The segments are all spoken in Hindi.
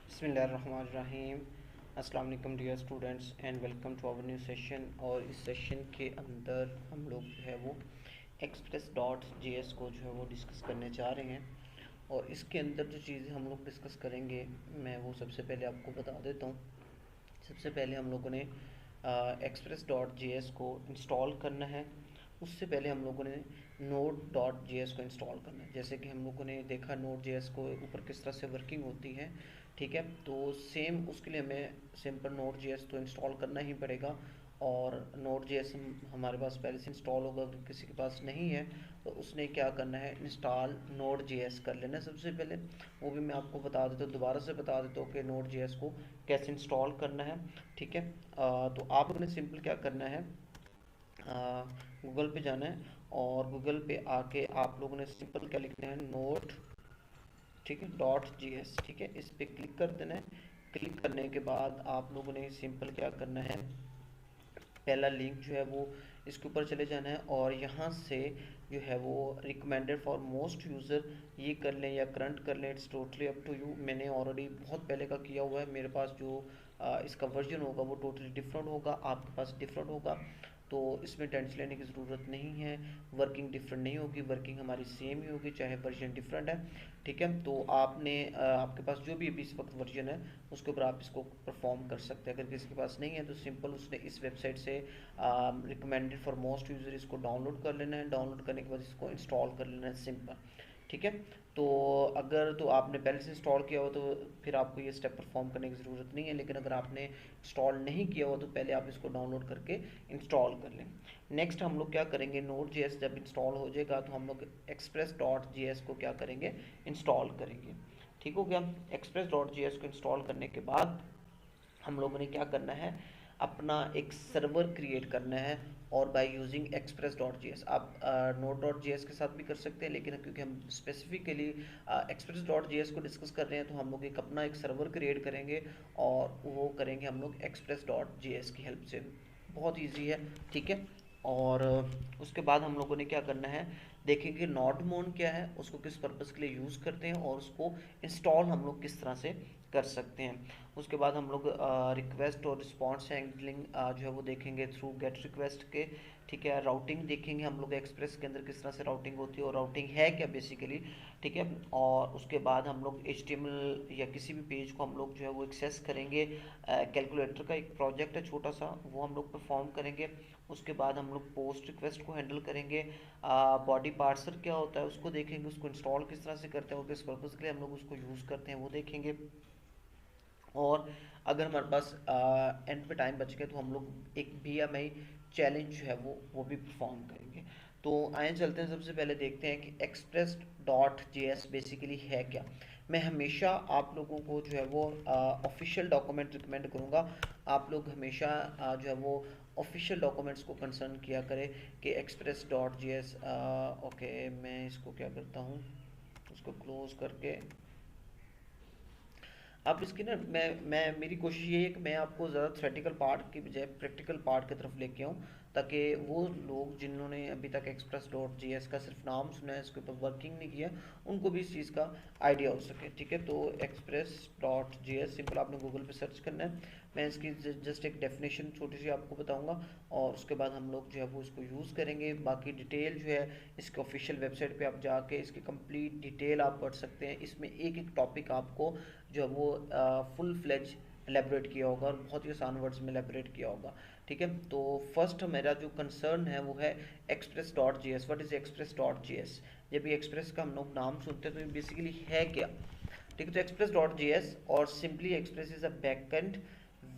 बिस्मिल्लाहिर्रहमानिर्रहीम। अस्सलाम वालेकुम dear students and welcome to our new session. और इस सेशन के अंदर हम लोग जो है वो एक्सप्रेस डॉट जी एस को जो है वो डिस्कस करने जा रहे हैं। और इसके अंदर जो चीज़ें हम लोग डिस्कस करेंगे मैं वो सबसे पहले आपको बता देता हूँ। सबसे पहले हम लोगों ने एक्सप्रेस डॉट जी एस को इंस्टॉल करना है। उससे पहले हम लोगों ने नोड डॉट जी एस को इंस्टॉल करना है। जैसे कि हम लोगों ने देखा नोड जे एस को ऊपर किस तरह से वर्किंग होती है, ठीक है। तो सेम उसके लिए हमें सिंपल नोड जे एस तो इंस्टॉल करना ही पड़ेगा। और नोड जे एस हमारे पास पहले से इंस्टॉल होगा, अगर किसी के पास नहीं है तो उसने क्या करना है, इंस्टॉल नोड जे एस कर लेना है सबसे पहले। वो भी मैं आपको बता देता हूँ, दोबारा से बता देता हूँ कि नोड जे एस को कैसे इंस्टॉल करना है, ठीक है। तो आप लोगों ने सिंपल क्या करना है, गूगल पे जाना है और गूगल पे आके आप लोगों ने सिंपल क्या लिखना है, नोड, ठीक है, डॉट जी एस, ठीक है, इस पे क्लिक कर देना है। क्लिक करने के बाद आप लोगों ने सिंपल क्या करना है, पहला लिंक जो है वो इसके ऊपर चले जाना है और यहाँ से जो है वो रिकमेंडेड फॉर मोस्ट यूज़र ये कर लें या करंट कर लें, it's totally up to you. मैंने ऑलरेडी बहुत पहले का किया हुआ है, मेरे पास जो इसका वर्जन होगा वो टोटली डिफरेंट होगा, आपके पास डिफरेंट होगा। तो इसमें टेंशन लेने की ज़रूरत नहीं है। वर्किंग डिफरेंट नहीं होगी, वर्किंग हमारी सेम ही होगी चाहे वर्जन डिफरेंट है, ठीक है। तो आपने आपके पास जो भी अभी इस वक्त वर्जन है उसके ऊपर आप इसको परफॉर्म कर सकते हैं। अगर किसी के पास नहीं है तो सिंपल उसने इस वेबसाइट से रिकमेंडेड फॉर मोस्ट यूज़र इसको डाउनलोड कर लेना है। डाउनलोड करने के बाद इसको इंस्टॉल कर लेना है सिंपल, ठीक है। तो अगर तो आपने पहले से इंस्टॉल किया हो तो फिर आपको ये स्टेप परफॉर्म करने की ज़रूरत नहीं है, लेकिन अगर आपने इंस्टॉल नहीं किया हो तो पहले आप इसको डाउनलोड करके इंस्टॉल कर लें। नेक्स्ट हम लोग क्या करेंगे, नोड जे एस जब इंस्टॉल हो जाएगा तो हम लोग एक्सप्रेस डॉट जी एस को क्या करेंगे, इंस्टॉल करेंगे। ठीक हो गया। एक्सप्रेस डॉट जी एस को इंस्टॉल करने के बाद हम लोगों ने क्या करना है, अपना एक सर्वर क्रिएट करना है। और by using express dot G S आप नोड डॉट जी एस के साथ भी कर सकते हैं, लेकिन क्योंकि हम specifically express dot G S को डिस्कस कर रहे हैं तो हम लोग एक अपना एक सर्वर क्रिएट करेंगे और वो करेंगे हम लोग एक्सप्रेस डॉट जी एस की हेल्प से। बहुत ईजी है, ठीक है। और उसके बाद हम लोगों ने क्या करना है, देखेंगे नोड मोन क्या है, उसको किस पर्पज़ के लिए यूज़ करते हैं और उसको इंस्टॉल हम लोग किस तरह से कर सकते हैं। उसके बाद हम लोग रिक्वेस्ट और रिस्पॉन्स हैंडलिंग जो है वो देखेंगे थ्रू गेट रिक्वेस्ट के, ठीक है। राउटिंग देखेंगे हम लोग एक्सप्रेस के अंदर किस तरह से राउटिंग होती है और राउटिंग है क्या बेसिकली, ठीक है। और उसके बाद हम लोग HTML या किसी भी पेज को हम लोग जो है वो एक्सेस करेंगे। कैलकुलेटर का एक प्रोजेक्ट है छोटा सा, वो हम लोग परफॉर्म करेंगे। उसके बाद हम लोग पोस्ट रिक्वेस्ट को हैंडल करेंगे। बॉडी पार्सर क्या होता है उसको देखेंगे, उसको इंस्टॉल किस तरह से करते हैं और किस पर्पज़ के लिए हम लोग उसको यूज़ करते हैं वो देखेंगे। और अगर हमारे पास एंड पे टाइम बच गया तो हम लोग एक BMI चैलेंज जो है वो भी परफॉर्म करेंगे। तो आए चलते हैं, सबसे पहले देखते हैं कि express dot J S basically है क्या। मैं हमेशा आप लोगों को जो है वो ऑफिशियल डॉक्यूमेंट रिकमेंड करूँगा। आप लोग हमेशा जो है वो ऑफिशियल डॉक्यूमेंट्स को कंसर्न किया करें कि express dot J S. Okay, मैं इसको क्या करता हूँ, उसको क्लोज करके आप इसकी ना मैं मेरी कोशिश ये है कि मैं आपको ज़्यादा थ्योरेटिकल पार्ट की बजाय प्रैक्टिकल पार्ट की तरफ लेके आऊँ, ताकि वो लोग जिन्होंने अभी तक एक्सप्रेस डॉट जी एस का सिर्फ नाम सुना है, इसके ऊपर वर्किंग नहीं किया, उनको भी इस चीज़ का आइडिया हो सके, ठीक है। तो express dot G S simple आपने गूगल पे सर्च करना है। मैं इसकी जस्ट एक डेफिनेशन छोटी सी आपको बताऊंगा और उसके बाद हम लोग जो है वो इसको यूज़ करेंगे। बाकी डिटेल जो है इसके ऑफिशियल वेबसाइट पे आप जाके इसकी कंप्लीट डिटेल आप पढ़ सकते हैं। इसमें एक एक टॉपिक आपको जो है वो फुल फ्लेज एलेबरेट किया होगा और बहुत ही आसान वर्ड्स में एलेबरेट किया होगा, ठीक है। तो फर्स्ट मेरा जो कंसर्न है वो है express dot G S. What is express dot G S. जब ये एक्सप्रेस का हम लोग नाम सुनते हैं तो ये बेसिकली है क्या, ठीक है। तो एक्सप्रेस डॉट जी एस और simply express is a backend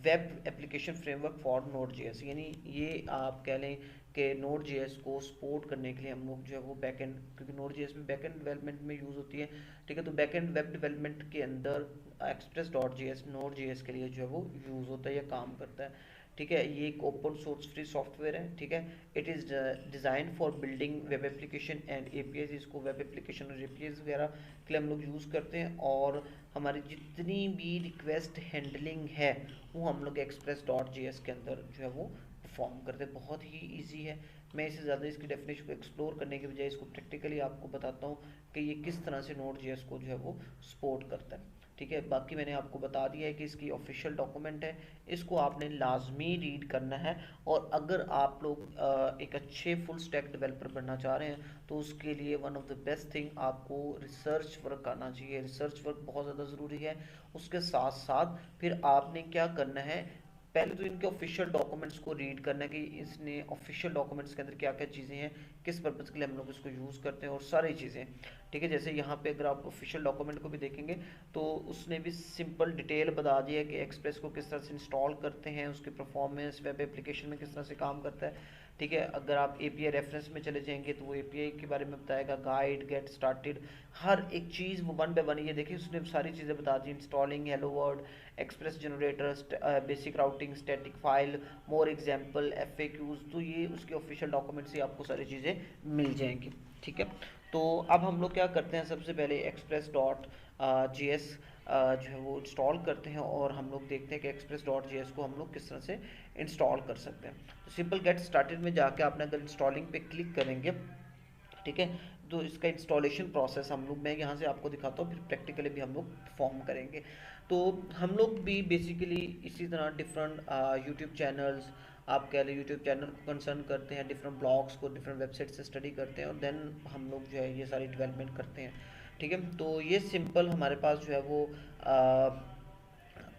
web application framework for node G S. यानी ये आप कह लें कि नोड जी एस को सपोर्ट करने के लिए हम लोग जो है वो बैकएंड, क्योंकि नोड जी एस में बैकएंड डेवलपमेंट में यूज़ होती है, ठीक है। तो बैकएंड वेब डेवलपमेंट के अंदर express dot G S node G S के लिए जो है वो यूज़ होता है या काम करता है, ठीक है। ये एक ओपन सोर्स फ्री सॉफ्टवेयर है, ठीक है। It is design for building web application and APIs। इसको वेब एप्लीकेशन और APIs वगैरह के लिए हम लोग यूज़ करते हैं। और हमारी जितनी भी रिक्वेस्ट हैंडलिंग है वो हम लोग एक्सप्रेस डॉट जी एस के अंदर जो है वो परफॉर्म करते हैं। बहुत ही ईजी है। मैं इसे ज़्यादा इसकी डेफिनेशन को एक्सप्लोर करने के बजाय इसको प्रैक्टिकली आपको बताता हूँ कि ये किस तरह से नोड जी एस को जो है वो सपोर्ट करता है, ठीक है। बाकी मैंने आपको बता दिया है कि इसकी ऑफिशियल डॉक्यूमेंट है, इसको आपने लाजमी रीड करना है। और अगर आप लोग एक अच्छे फुल स्टैक डेवलपर बनना चाह रहे हैं तो उसके लिए one of the best thing आपको रिसर्च वर्क करना चाहिए। रिसर्च वर्क बहुत ज़्यादा ज़रूरी है। उसके साथ साथ फिर आपने क्या करना है, पहले तो इनके ऑफिशियल डॉक्यूमेंट्स को रीड करना है कि इसने ऑफिशियल डॉक्यूमेंट्स के अंदर क्या क्या चीज़ें हैं, किस पर्पज़ के लिए हम लोग इसको यूज़ करते हैं और सारी चीज़ें, ठीक है। जैसे यहाँ पे अगर आप ऑफिशियल डॉक्यूमेंट को भी देखेंगे तो उसने भी सिंपल डिटेल बता दिया है कि एक्सप्रेस को किस तरह से इंस्टॉल करते हैं, उसकी परफॉर्मेंस वेब एप्लीकेशन में किस तरह से काम करता है, ठीक है। अगर आप एपीआई रेफरेंस में चले जाएंगे तो वो एपीआई के बारे में बताएगा, गाइड, गेट स्टार्टेड, हर एक चीज़ वो वन बाय वन, ये देखिए उसने सारी चीज़ें बता दी, installing hello world, express generator, basic routing, static file, more example, FAQs, तो ये उसके ऑफिशियल डॉक्यूमेंट से आपको सारी चीज़ें मिल जाएंगी, ठीक है। तो अब हम लोग क्या करते हैं, सबसे पहले एक्सप्रेस डॉट जी एस जो है वो इंस्टॉल करते हैं और हम लोग देखते हैं कि एक्सप्रेस डॉट जी एस को हम लोग किस तरह से इंस्टॉल कर सकते हैं। तो सिंपल गेट स्टार्टेड में जाके आपने अगर इंस्टॉलिंग पे क्लिक करेंगे, ठीक है, तो इसका इंस्टॉलेशन प्रोसेस हम लोग, मैं यहाँ से आपको दिखाता हूँ, फिर प्रैक्टिकली भी हम लोग परफॉर्म करेंगे। तो हम लोग भी बेसिकली इसी तरह डिफरेंट यूट्यूब चैनल्स, आप कह लें यूट्यूब चैनल को कंसर्न करते हैं, डिफरेंट ब्लॉग्स को डिफरेंट वेबसाइट से स्टडी करते हैं और देन हम लोग जो है ये सारी डेवलपमेंट करते हैं, ठीक है। तो ये सिंपल हमारे पास जो है वो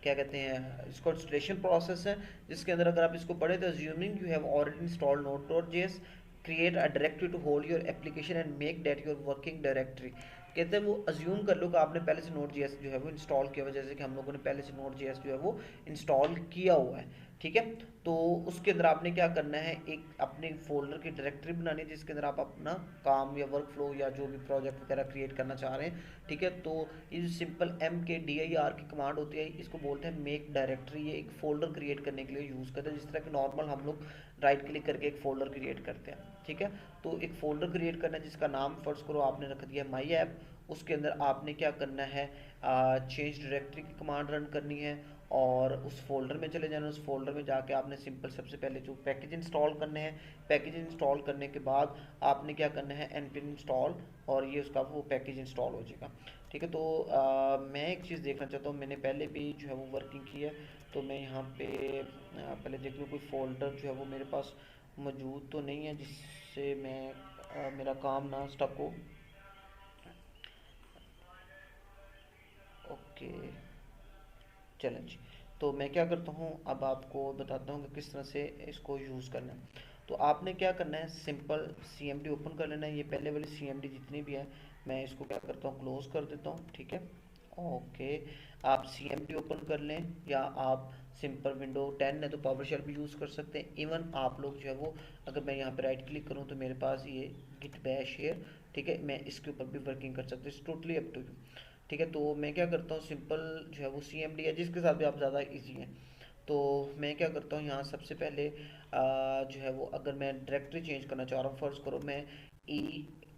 क्या कहते हैं, इसको इंस्टॉलेशन प्रोसेस है, जिसके अंदर अगर आप इसको पढ़े तो assuming you have already installed node.js, create a directory to hold your application and make that your working directory. कहते हैं वो अज्यूम कर लो कि आपने पहले से Node.js जो है वो इंस्टॉल किया हुआ है, जैसे कि हम लोगों ने पहले से Node.js जो है वो इंस्टॉल किया हुआ है, ठीक है। तो उसके अंदर आपने क्या करना है, एक अपने फोल्डर की डायरेक्टरी बनानी है जिसके अंदर आप अपना काम या वर्क फ्लो या जो भी प्रोजेक्ट वगैरह क्रिएट करना चाह रहे हैं, ठीक है। तो ये सिंपल MKDIR की कमांड होती है, इसको बोलते हैं मेक डायरेक्टरी। ये एक फोल्डर क्रिएट करने के लिए यूज़ करते हैं, जिस तरह कि नॉर्मल हम लोग राइट क्लिक करके एक फोल्डर क्रिएट करते हैं, ठीक है। तो एक फोल्डर क्रिएट करना है जिसका नाम फर्स्ट करो आपने रख दिया माई ऐप, उसके अंदर आपने क्या करना है, चेंज डायरेक्टरी की कमांड रन करनी है और उस फोल्डर में चले जाना। उस फोल्डर में जाके आपने सिंपल सबसे पहले जो पैकेज इंस्टॉल करने हैं, पैकेज इंस्टॉल करने के बाद आपने क्या करना है, npm इंस्टॉल, और ये उसका वो पैकेज इंस्टॉल हो जाएगा, ठीक है। तो मैं एक चीज़ देखना चाहता हूँ, मैंने पहले भी जो है वो वर्किंग की है, तो मैं यहाँ पे पहले देख लूँ कोई फोल्डर जो है वो मेरे पास मौजूद तो नहीं है जिससे मैं मेरा काम ना स्टक हो। ओके, चलें जी। तो मैं क्या करता हूँ, अब आपको बताता हूँ कि किस तरह से इसको यूज़ करना है। तो आपने क्या करना है, सिंपल CMD ओपन कर लेना है। ये पहले वाली CMD जितनी भी है मैं इसको क्या करता हूँ, क्लोज कर देता हूँ, ठीक है। ओके, आप CMD ओपन कर लें या आप सिंपल विंडो 10 है तो पावर शेल भी यूज़ कर सकते हैं। इवन आप लोग जो है वो, अगर मैं यहाँ पे राइट क्लिक करूँ तो मेरे पास ये गिट बैश है, ठीक है, मैं इसके ऊपर भी वर्किंग कर सकते हैं, टोटली अप टू यू, ठीक है। तो मैं क्या करता हूँ, सिंपल जो है वो CMD है जिसके साथ भी आप ज़्यादा इजी हैं, तो मैं क्या करता हूँ यहाँ सबसे पहले जो है वो, अगर मैं डायरेक्टरी चेंज करना चाह रहा हूँ, फर्स्ट करो मैं E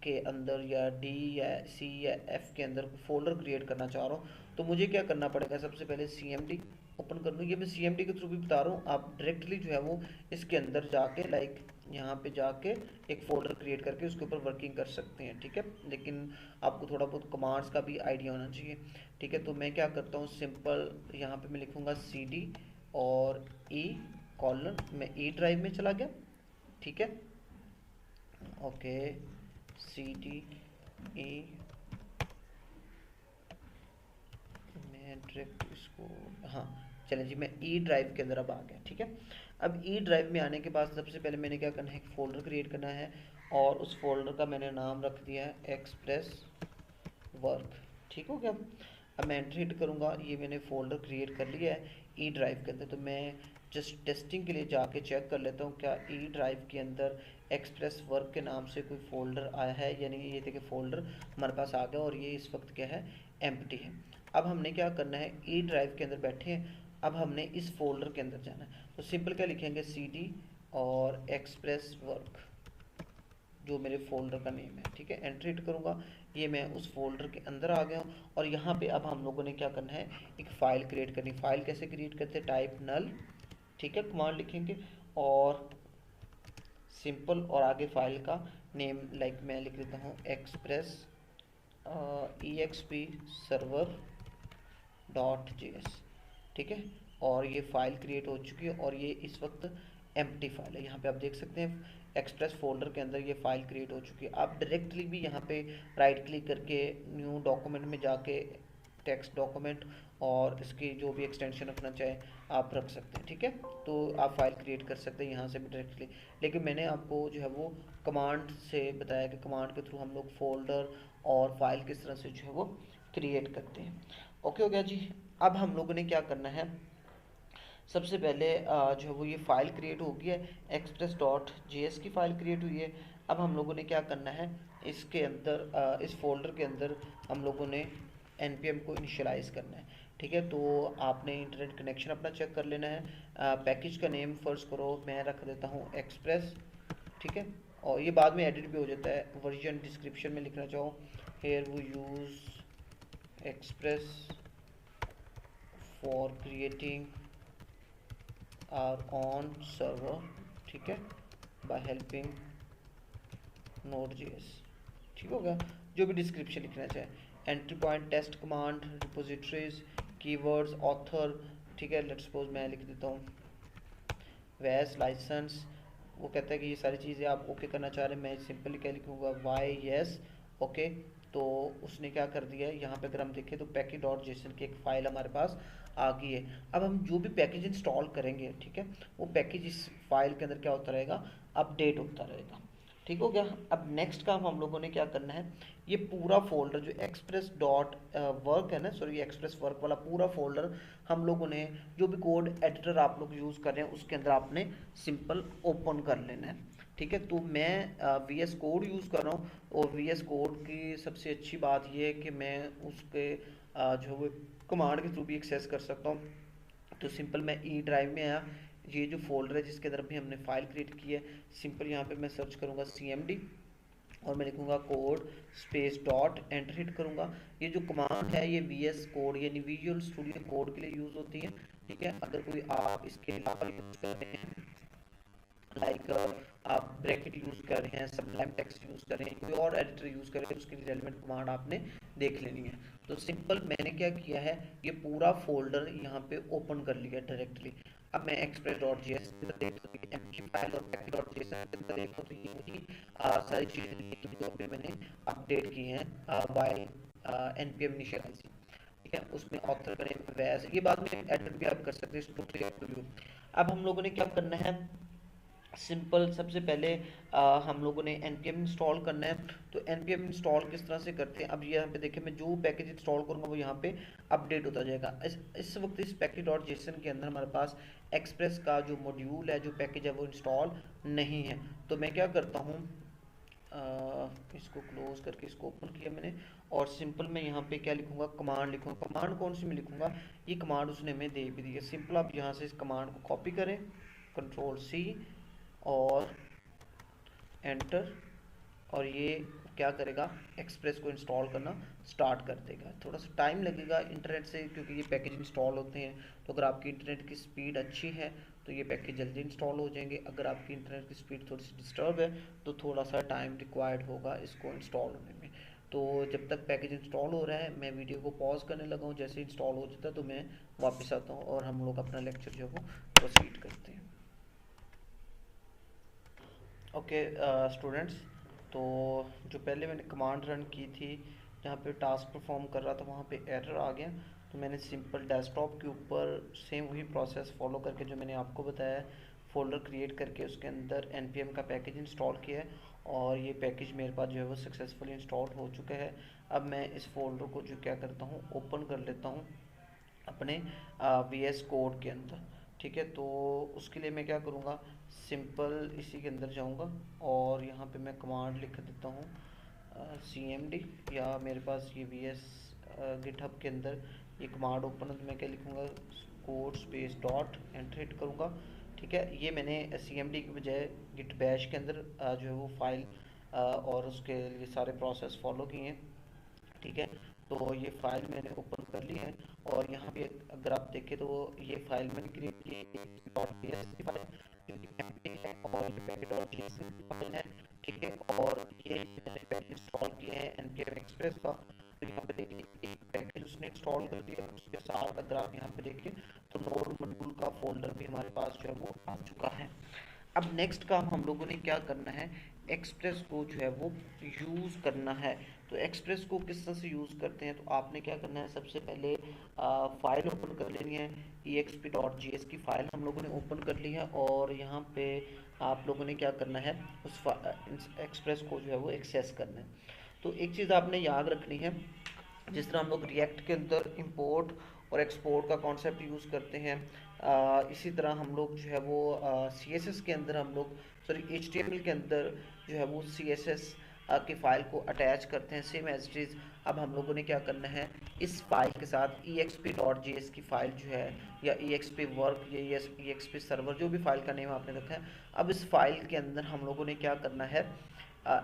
के अंदर या D या C या F के अंदर फोल्डर क्रिएट करना चाह रहा हूँ, तो मुझे क्या करना पड़ेगा, सबसे पहले CMD ओपन कर लूँ। ये मैं CMD के थ्रू भी बता रहा हूँ, आप डायरेक्टली जो है वो इसके अंदर जाके लाइक यहाँ पे जाके एक फोल्डर क्रिएट करके उसके ऊपर वर्किंग कर सकते हैं, ठीक है। लेकिन आपको थोड़ा बहुत कमांड्स का भी आइडिया होना चाहिए, ठीक है। तो मैं क्या करता हूँ, सिंपल यहाँ पे मैं लिखूँगा CD और E कॉलन, मैं E ड्राइव में चला गया, ठीक है। ओके, CD E, मैं डायरेक्ट इसको, हाँ चलें जी, मैं E ड्राइव के अंदर अब आ गया, ठीक है। अब E ड्राइव में आने के बाद सबसे पहले मैंने क्या करना है, एक फ़ोल्डर क्रिएट करना है और उस फोल्डर का मैंने नाम रख दिया है एक्सप्रेस वर्क, ठीक हो गया। अब मैं एंटर हिट करूँगा, ये मैंने फ़ोल्डर क्रिएट कर लिया है E ड्राइव के अंदर। तो मैं जस्ट टेस्टिंग के लिए जाके चेक कर लेता हूँ क्या E ड्राइव के अंदर एक्सप्रेस वर्क के नाम से कोई फ़ोल्डर आया है, यानी ये देखिए फ़ोल्डर हमारे पास आ गया और ये इस वक्त क्या है, एम्प्टी है। अब हमने क्या करना है, E ड्राइव के अंदर बैठे हैं, अब हमने इस फोल्डर के अंदर जाना है। तो सिंपल क्या लिखेंगे, CD और एक्सप्रेस वर्क, जो मेरे फोल्डर का नेम है, ठीक है। एंटर हिट करूँगा, ये मैं उस फोल्डर के अंदर आ गया हूँ और यहाँ पे अब हम लोगों ने क्या करना है, एक फ़ाइल क्रिएट करनी। फ़ाइल कैसे क्रिएट करते हैं, टाइप नल, ठीक है, कमांड लिखेंगे और सिंपल, और आगे फाइल का नेम लाइक मैं लिख देता हूँ express EXP server dot JS, ठीक है। और ये फाइल क्रिएट हो चुकी है और ये इस वक्त एम्प्टी फाइल है। यहाँ पे आप देख सकते हैं एक्सप्रेस फोल्डर के अंदर ये फाइल क्रिएट हो चुकी है। आप डायरेक्टली भी यहाँ पे राइट क्लिक करके न्यू डॉक्यूमेंट में जाके टेक्स्ट डॉक्यूमेंट और इसकी जो भी एक्सटेंशन रखना चाहे आप रख सकते हैं, ठीक है। तो आप फाइल क्रिएट कर सकते हैं यहाँ से भी डायरेक्टली, लेकिन मैंने आपको जो है वो कमांड से बताया कि कमांड के थ्रू हम लोग फोल्डर और फाइल किस तरह से जो है वो क्रिएट करते हैं। ओके हो गया जी। अब हम लोगों ने क्या करना है, सबसे पहले जो है वो ये फाइल क्रिएट हो गई है, एक्सप्रेस डॉट जेएस की फाइल क्रिएट हुई है। अब हम लोगों ने क्या करना है, इसके अंदर इस फोल्डर के अंदर हम लोगों ने npm को इनिशियलाइज करना है, ठीक है। तो आपने इंटरनेट कनेक्शन अपना चेक कर लेना है। पैकेज का नेम फर्स्ट करो, मैं रख देता हूँ एक्सप्रेस, ठीक है। और ये बाद में एडिट भी हो जाता है, वर्जन डिस्क्रिप्शन में लिखना चाहो हेयर वो use express for creating our own server, ठीक है, बाय हेल्पिंग Node.js, ठीक हो गया। जो भी डिस्क्रिप्शन लिखना चाहे, entry point, test command, repositories, keywords, author, ठीक है। लेट्स सपोज मैं लिख देता हूँ वैस लाइसेंस। वो कहता है कि ये सारी चीज़ें आप ओके करना चाह रहे हैं, मैं सिंपली क्या लिखूँगा वाई यस ओके। तो उसने क्या कर दिया है, यहाँ पे अगर हम देखें तो पैकेज डॉट जेसन की एक फ़ाइल हमारे पास आ गई है। अब हम जो भी पैकेज इंस्टॉल करेंगे, ठीक है, वो पैकेज इस फाइल के अंदर क्या होता रहेगा, अपडेट होता रहेगा, ठीक हो गया। अब नेक्स्ट काम हम लोगों ने क्या करना है, ये पूरा फोल्डर जो एक्सप्रेस डॉट वर्क है ना, सॉरी एक्सप्रेस वर्क वाला पूरा फोल्डर हम लोगों ने जो भी कोड एडिटर आप लोग यूज़ कर रहे हैं उसके अंदर आपने सिंपल ओपन कर लेना है, ठीक है। तो मैं वी एस कोड यूज़ कर रहा हूँ और वी एस कोड की सबसे अच्छी बात ये है कि मैं उसके जो वो कमांड के थ्रू भी एक्सेस कर सकता हूँ। तो सिंपल मैं ई ड्राइव में आया, ये जो फोल्डर है जिसके अंदर अभी हमने फाइल क्रिएट की है, सिंपल यहाँ पे मैं सर्च करूँगा CMD और मैं लिखूँगा code space dot enter hit करूँगा। ये जो कमांड है ये VS कोड यानी विजुअल स्टूडियो कोड के लिए यूज़ होती है, ठीक है। अगर कोई आप इसके अलावा यूज़ कर रहे हैं लाइक आप ब्रैकेट यूज़ कर रहे हैं, सबलाइम टेक्स्ट यूज़ कर रहे हैं, कोई और एडिटर यूज़ कर रहे हैं, उसके लिए रेलेवेंट कमांड आपने देख लेनी है। तो सिंपल मैंने क्या किया है, ये पूरा फोल्डर यहाँ पे ओपन कर लिया डायरेक्टली। अब मैं express dot G S file और पैकेज डॉट जेएस देखो तो ये वही सारी चीज़ें जो भी मैंने अपडेट की हैं बाय npm इनिशियलाइजिंग, ठीक है। उसमें ऑथर करें वैसे ये बाद में एडिट भी आप कर सकते हैं। अब हम लोगों ने क्या करना है, सिंपल सबसे पहले हम लोगों ने npm इंस्टॉल करना है। तो npm इंस्टॉल किस तरह से करते हैं, अब यहाँ पे देखिए मैं जो पैकेज इंस्टॉल करूँगा वो यहाँ पे अपडेट होता जाएगा। इस वक्त इस पैकेज डॉट जेसन के अंदर हमारे पास एक्सप्रेस का जो मॉड्यूल है, जो पैकेज है, वो इंस्टॉल नहीं है। तो मैं क्या करता हूँ, इसको क्लोज करके इसको ओपन किया मैंने और सिंपल मैं यहाँ पे क्या लिखूँगा, कमांड लिखूँगा। कमांड कौन सी मैं लिखूँगा, ये कमांड उसने हमें दे भी दी है। सिंपल आप यहाँ से इस कमांड को कॉपी करें, Ctrl+C और एंटर, और ये क्या करेगा, एक्सप्रेस को इंस्टॉल करना स्टार्ट कर देगा। थोड़ा सा टाइम लगेगा इंटरनेट से, क्योंकि ये पैकेज इंस्टॉल होते हैं। तो अगर आपकी इंटरनेट की स्पीड अच्छी है तो ये पैकेज जल्दी इंस्टॉल हो जाएंगे। अगर आपकी इंटरनेट की स्पीड थोड़ी सी डिस्टर्ब है तो थोड़ा सा टाइम रिक्वायर्ड होगा इसको इंस्टॉल होने में। तो जब तक पैकेज इंस्टॉल हो रहा है मैं वीडियो को पॉज करने लगा हूँ, जैसे इंस्टॉल हो जाता है तो मैं वापस आता हूँ और हम लोग अपना लेक्चर जो है वो प्रोसीड करते हैं। ओके स्टूडेंट्स, तो जो पहले मैंने कमांड रन की थी जहाँ पे टास्क परफॉर्म कर रहा था वहाँ पे एरर आ गया। तो मैंने सिंपल डेस्कटॉप के ऊपर सेम वही प्रोसेस फॉलो करके जो मैंने आपको बताया, फ़ोल्डर क्रिएट करके उसके अंदर npm का पैकेज इंस्टॉल किया है और ये पैकेज मेरे पास जो है वो सक्सेसफुली इंस्टॉल हो चुका है। अब मैं इस फोल्डर को जो क्या करता हूँ, ओपन कर लेता हूँ अपने VS कोड के अंदर, ठीक है। तो उसके लिए मैं क्या करूँगा, सिंपल इसी के अंदर जाऊँगा और यहाँ पे मैं कमांड लिख देता हूँ CMD, या मेरे पास ये VS गिटहब के अंदर ये कमांड ओपन है तो मैं क्या लिखूँगा, code space dot enter hit करूँगा, ठीक है। ये मैंने CMD की बजाय गिट बैश के अंदर जो है वो फाइल और उसके लिए सारे प्रोसेस फॉलो किए हैं, ठीक है। तो ये फाइल मैंने ओपन कर ली है और यहाँ पे अगर आप देखें तो ये फाइल मैंने क्रिएट की है फाइल जो कि empty है और ये package.json फाइल है, ठीक है। और ये मैंने पैकेज इंस्टॉल किया है npm एक्सप्रेस का। तो यहाँ पे देखिए एक पैकेज उसने इंस्टॉल कर दिया। उसके साथ अगर आप यहाँ पे देखें तो नोड मॉड्यूल का फोल्डर भी हमारे पास जो है वो आ चुका है। अब नेक्स्ट काम हम लोगों ने क्या करना है, एक्सप्रेस को जो है वो यूज़ करना है। तो एक्सप्रेस को किस तरह से यूज़ करते हैं, तो आपने क्या करना है, सबसे पहले फाइल ओपन कर लेनी है। exp.js की फाइल हम लोगों ने ओपन कर ली है और यहाँ पे आप लोगों ने क्या करना है, उस एक्सप्रेस को जो है वो एक्सेस करना है। तो एक चीज़ आपने याद रखनी है, जिस तरह हम लोग रिएक्ट के अंदर इंपोर्ट और एक्सपोर्ट का कॉन्सेप्ट यूज़ करते हैं, इसी तरह हम लोग जो है वो CSS के अंदर हम लोग HTML के अंदर जो है वो CSS की फ़ाइल को अटैच करते हैं, सेम एज इट इज़। अब हम लोगों ने क्या करना है, इस फाइल के साथ exp.js की फ़ाइल जो है, या exp वर्क या exp सर्वर, जो भी फाइल का नेम आपने रखा है, अब इस फाइल के अंदर हम लोगों ने क्या करना है,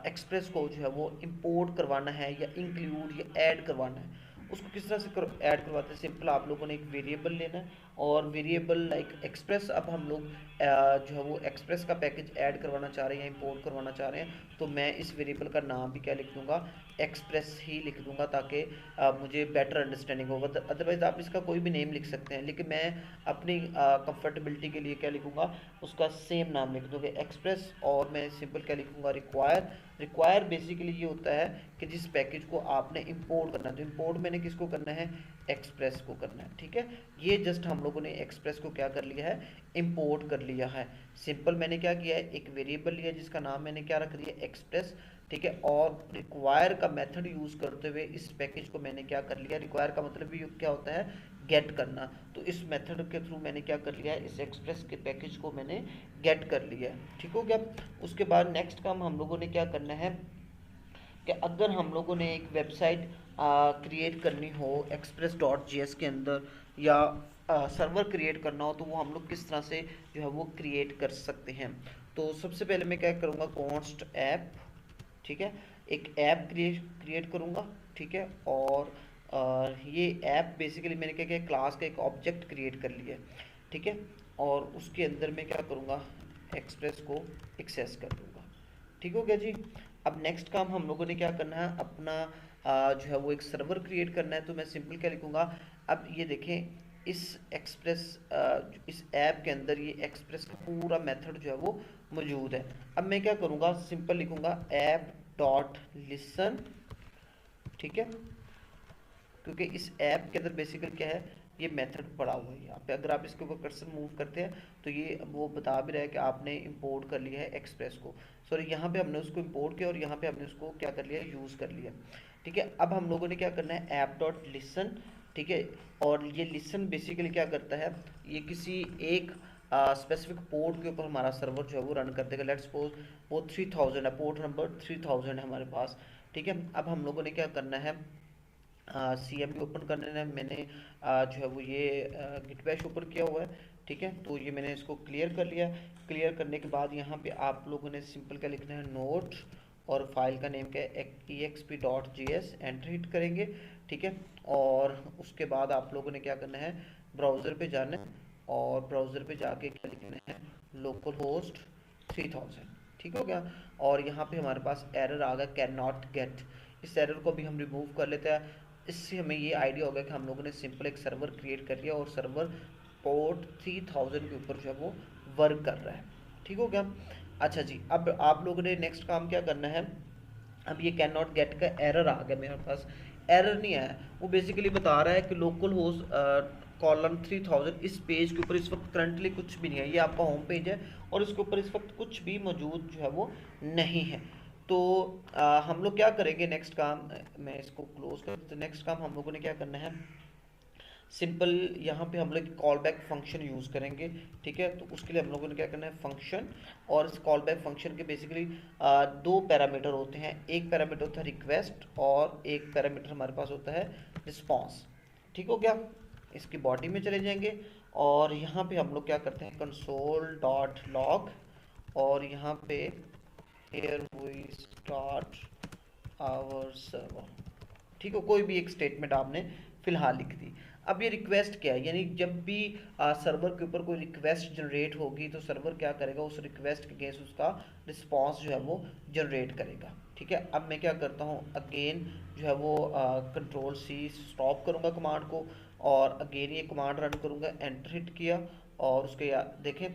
एक्सप्रेस को जो है वो इंपोर्ट करवाना है या इंक्लूड या ऐड करवाना है। उसको किस तरह से ऐड करवाते हैं, सिंपल आप लोगों ने एक वेरिएबल लेना है और वेरिएबल लाइक एक्सप्रेस। अब हम लोग जो है वो एक्सप्रेस का पैकेज ऐड करवाना चाह रहे हैं या इंपोर्ट करवाना चाह रहे हैं, तो मैं इस वेरिएबल का नाम भी क्या लिख दूंगा, एक्सप्रेस ही लिख दूंगा, ताकि मुझे बेटर अंडरस्टैंडिंग होगा। अदरवाइज आप इसका कोई भी नेम लिख सकते हैं, लेकिन मैं अपनी कंफर्टेबिलिटी के लिए क्या लिखूंगा, उसका सेम नाम लिख दूंगा एक्सप्रेस। और मैं सिंपल क्या लिखूंगा, रिक्वायर बेसिकली ये होता है कि जिस पैकेज को आपने इंपोर्ट करना है, तो इंपोर्ट मैंने किसको करना है, एक्सप्रेस को करना है। ठीक है, ये जस्ट हम लोगों ने एक्सप्रेस को क्या कर लिया है, इंपोर्ट कर लिया है। सिंपल मैंने क्या किया है, एक वेरिएबल लिया जिसका नाम मैंने क्या रख दिया, एक्सप्रेस। ठीक है, और रिक्वायर का मेथड यूज करते हुए इस पैकेज को मैंने क्या कर लिया, रिक्वायर का मतलब भी क्या होता है, गेट करना। तो इस मेथड के थ्रू मैंने क्या कर लिया है, इस एक्सप्रेस के पैकेज को मैंने गेट कर लिया है। ठीक हो गया। उसके बाद नेक्स्ट काम हम लोगों ने क्या करना है, कि अगर हम लोगों ने एक वेबसाइट क्रिएट करनी हो express.js के अंदर, या सर्वर क्रिएट करना हो, तो वो हम लोग किस तरह से जो है वो क्रिएट कर सकते हैं। तो सबसे पहले मैं क्या करूँगा, कॉन्स्ट ऐप, ठीक है, एक ऐप क्रिएट करूँगा। ठीक है, और ये ऐप बेसिकली मैंने क्या किया, क्लास का एक ऑब्जेक्ट क्रिएट कर लिया है। ठीक है, और उसके अंदर मैं क्या करूँगा, एक्सप्रेस को एक्सेस कर दूँगा। ठीक हो गया जी। अब नेक्स्ट काम हम लोगों ने क्या करना है, अपना जो है वो एक सर्वर क्रिएट करना है। तो मैं सिंपल क्या लिखूँगा, अब ये देखें, इस एक्सप्रेस इस ऐप के अंदर ये एक्सप्रेस का पूरा मेथड जो है वो मौजूद है। अब मैं क्या करूँगा, सिंपल लिखूँगा ऐप डॉट लिसन। ठीक है, क्योंकि इस ऐप के अंदर बेसिकली क्या है, ये मेथड पड़ा हुआ है यहाँ पे। अगर आप इसके ऊपर कर्सर मूव करते हैं तो ये वो बता भी रहा है कि आपने इंपोर्ट कर लिया है एक्सप्रेस को। सॉरी, यहाँ पे हमने उसको इंपोर्ट किया और यहाँ पे हमने उसको क्या कर लिया, यूज़ कर लिया। ठीक है, अब हम लोगों ने क्या करना है, ऐप डॉट लिसन। ठीक है, और ये लिसन बेसिकली क्या करता है, ये किसी एक स्पेसिफिक पोर्ट के ऊपर हमारा सर्वर जो है वो रन कर देगा। लेट्स सपोज वो 3000 है, पोर्ट नंबर 3000 है हमारे पास। ठीक है, अब हम लोगों ने क्या करना है, CMD ओपन करने है। मैंने जो है वो ये गिट बैश ओपन किया हुआ है। ठीक है, तो ये मैंने इसको क्लियर कर लिया। क्लियर करने के बाद यहाँ पे आप लोगों ने सिंपल क्या लिखना है, नोट, और फाइल का नेम क्या है, exp.js, एंटर हिट करेंगे। ठीक है, और उसके बाद आप लोगों ने क्या करना है, ब्राउज़र पे जाना है और ब्राउज़र पे जाके क्या लिखना है, लोकल होस्ट 3000। ठीक हो गया, और यहाँ पे हमारे पास एरर आ गया, कैन नॉट गेट। इस एरर को भी हम रिमूव कर लेते हैं। इससे हमें ये आइडिया होगा कि हम लोगों ने सिंपल एक सर्वर क्रिएट कर लिया और सर्वर पोर्ट 3000 के ऊपर जो है वो वर्क कर रहा है। ठीक हो गया। अच्छा जी, अब आप लोगों ने नेक्स्ट काम क्या करना है, अब ये कैन नॉट गेट का एरर आ गया मेरे पास। एरर नहीं आया, वो बेसिकली बता रहा है कि लोकल होस्ट कॉलम 3000 इस पेज के ऊपर इस वक्त करंटली कुछ भी नहीं है। ये आपका होम पेज है और इसके ऊपर इस वक्त कुछ भी मौजूद जो है वो नहीं है। तो हम लोग क्या करेंगे, नेक्स्ट काम, मैं इसको क्लोज कर, तो नेक्स्ट काम हम लोगों ने क्या करना है, सिंपल यहाँ पे हम लोग कॉल बैक फंक्शन यूज़ करेंगे। ठीक है, तो उसके लिए हम लोगों ने क्या करना है, फंक्शन, और इस कॉल बैक फंक्शन के बेसिकली दो पैरामीटर होते हैं। एक पैरामीटर होता है रिक्वेस्ट और एक पैरामीटर हमारे पास होता है रिस्पॉन्स। ठीक हो गया, इसकी बॉडी में चले जाएंगे और यहाँ पे हम लोग क्या करते हैं, कंसोल डॉट लॉग, और यहाँ पे here we start our server. ठीक है, कोई भी एक स्टेटमेंट आपने फिलहाल लिख दी। अब ये रिक्वेस्ट क्या है, यानी जब भी सर्वर के ऊपर कोई रिक्वेस्ट जनरेट होगी तो सर्वर क्या करेगा, उस रिक्वेस्ट के अगेंस्ट उसका रिस्पॉन्स जो है वो जनरेट करेगा। ठीक है, अब मैं क्या करता हूँ, अगेन जो है वो कंट्रोल सी स्टॉप करूँगा कमांड को, और अगेन ये कमांड रन करूँगा, एंटर हिट किया, और उसके देखें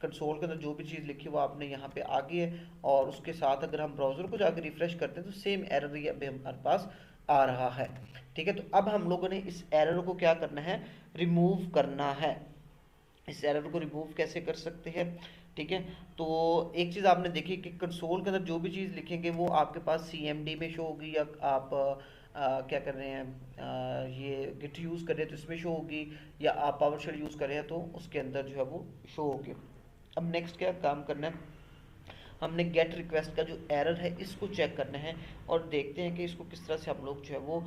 कंसोल के अंदर जो भी चीज़ लिखी वो आपने यहाँ पे आ गई है। और उसके साथ अगर हम ब्राउज़र को जाकर रिफ्रेश करते हैं तो सेम एरर ही अभी हमारे पास आ रहा है। ठीक है, तो अब हम लोगों ने इस एरर को क्या करना है, रिमूव करना है। इस एरर को रिमूव कैसे कर सकते हैं? ठीक है, तो एक चीज़ आपने देखी कि कंसोल के अंदर जो भी चीज़ लिखेंगे वो आपके पास CMD में शो होगी, या आप क्या कर रहे हैं, ये गिट यूज़ कर रहे हैं तो इसमें शो होगी, या आप पावरशेल यूज़ कर रहे हैं तो उसके अंदर जो है वो शो होगी। अब नेक्स्ट क्या काम करना है, हमने गेट रिक्वेस्ट का जो एरर है इसको चेक करना है, और देखते हैं कि इसको किस तरह से हम लोग जो है वो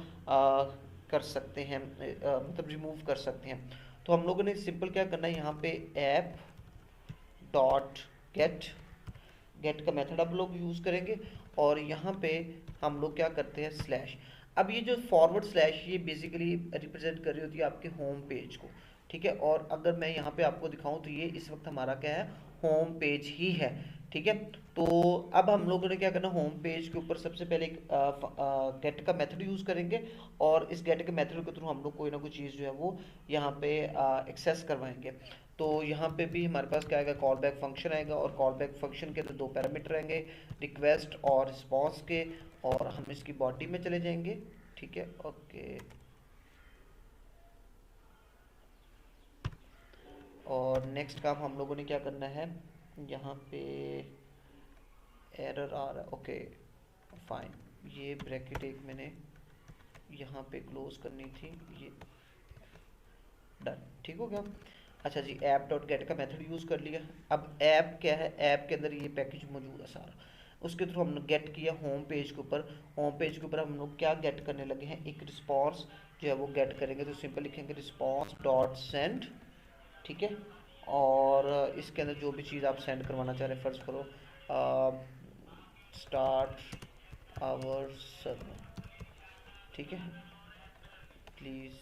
कर सकते हैं, मतलब रिमूव कर सकते हैं। तो हम लोगों ने सिंपल क्या करना है, यहाँ पे ऐप डॉट गेट का मेथड आप लोग यूज़ करेंगे, और यहाँ पे हम लोग क्या करते हैं स्लैश। अब ये जो फॉरवर्ड स्लैश ये बेसिकली रिप्रेजेंट कर रही होती है आपके होम पेज को। ठीक है, और अगर मैं यहाँ पे आपको दिखाऊं तो ये इस वक्त हमारा क्या है, होम पेज ही है। ठीक है, तो अब हम लोगों ने क्या करना, होम पेज के ऊपर सबसे पहले एक गेट का मेथड यूज़ करेंगे, और इस गेट के मेथड के थ्रू हम लोग कोई ना कोई चीज़ जो है वो यहाँ पे एक्सेस करवाएंगे। तो यहाँ पे भी हमारे पास क्या आएगा, कॉल बैक फंक्शन आएगा, और कॉल बैक फंक्शन के अंदर दो पैरामीटर आएंगे, रिक्वेस्ट और रिस्पॉन्स के, और हम इसकी बॉडी में चले जाएंगे। ठीक है, ओके, और नेक्स्ट काम हम लोगों ने क्या करना है, यहाँ पे एरर आ रहा है, ओके फाइन, ये ब्रैकेट एक मैंने यहाँ पे क्लोज करनी थी, ये डन, ठीक हो गया। अच्छा जी, ऐप डॉट गेट का मेथड यूज़ कर लिया। अब ऐप क्या है, ऐप के अंदर ये पैकेज मौजूद है सारा, उसके थ्रू हमने गेट किया होम पेज के ऊपर। होम पेज के ऊपर हम लोग क्या गेट करने लगे हैं, एक रिस्पॉन्स जो है वो गेट करेंगे। तो सिंपल लिखेंगे रिस्पॉन्स डॉट सेंड, ठीक है, और इसके अंदर जो भी चीज़ आप सेंड करवाना चाह रहे हैं, फर्ज करो स्टार्ट आवर सर्वर, ठीक है, प्लीज़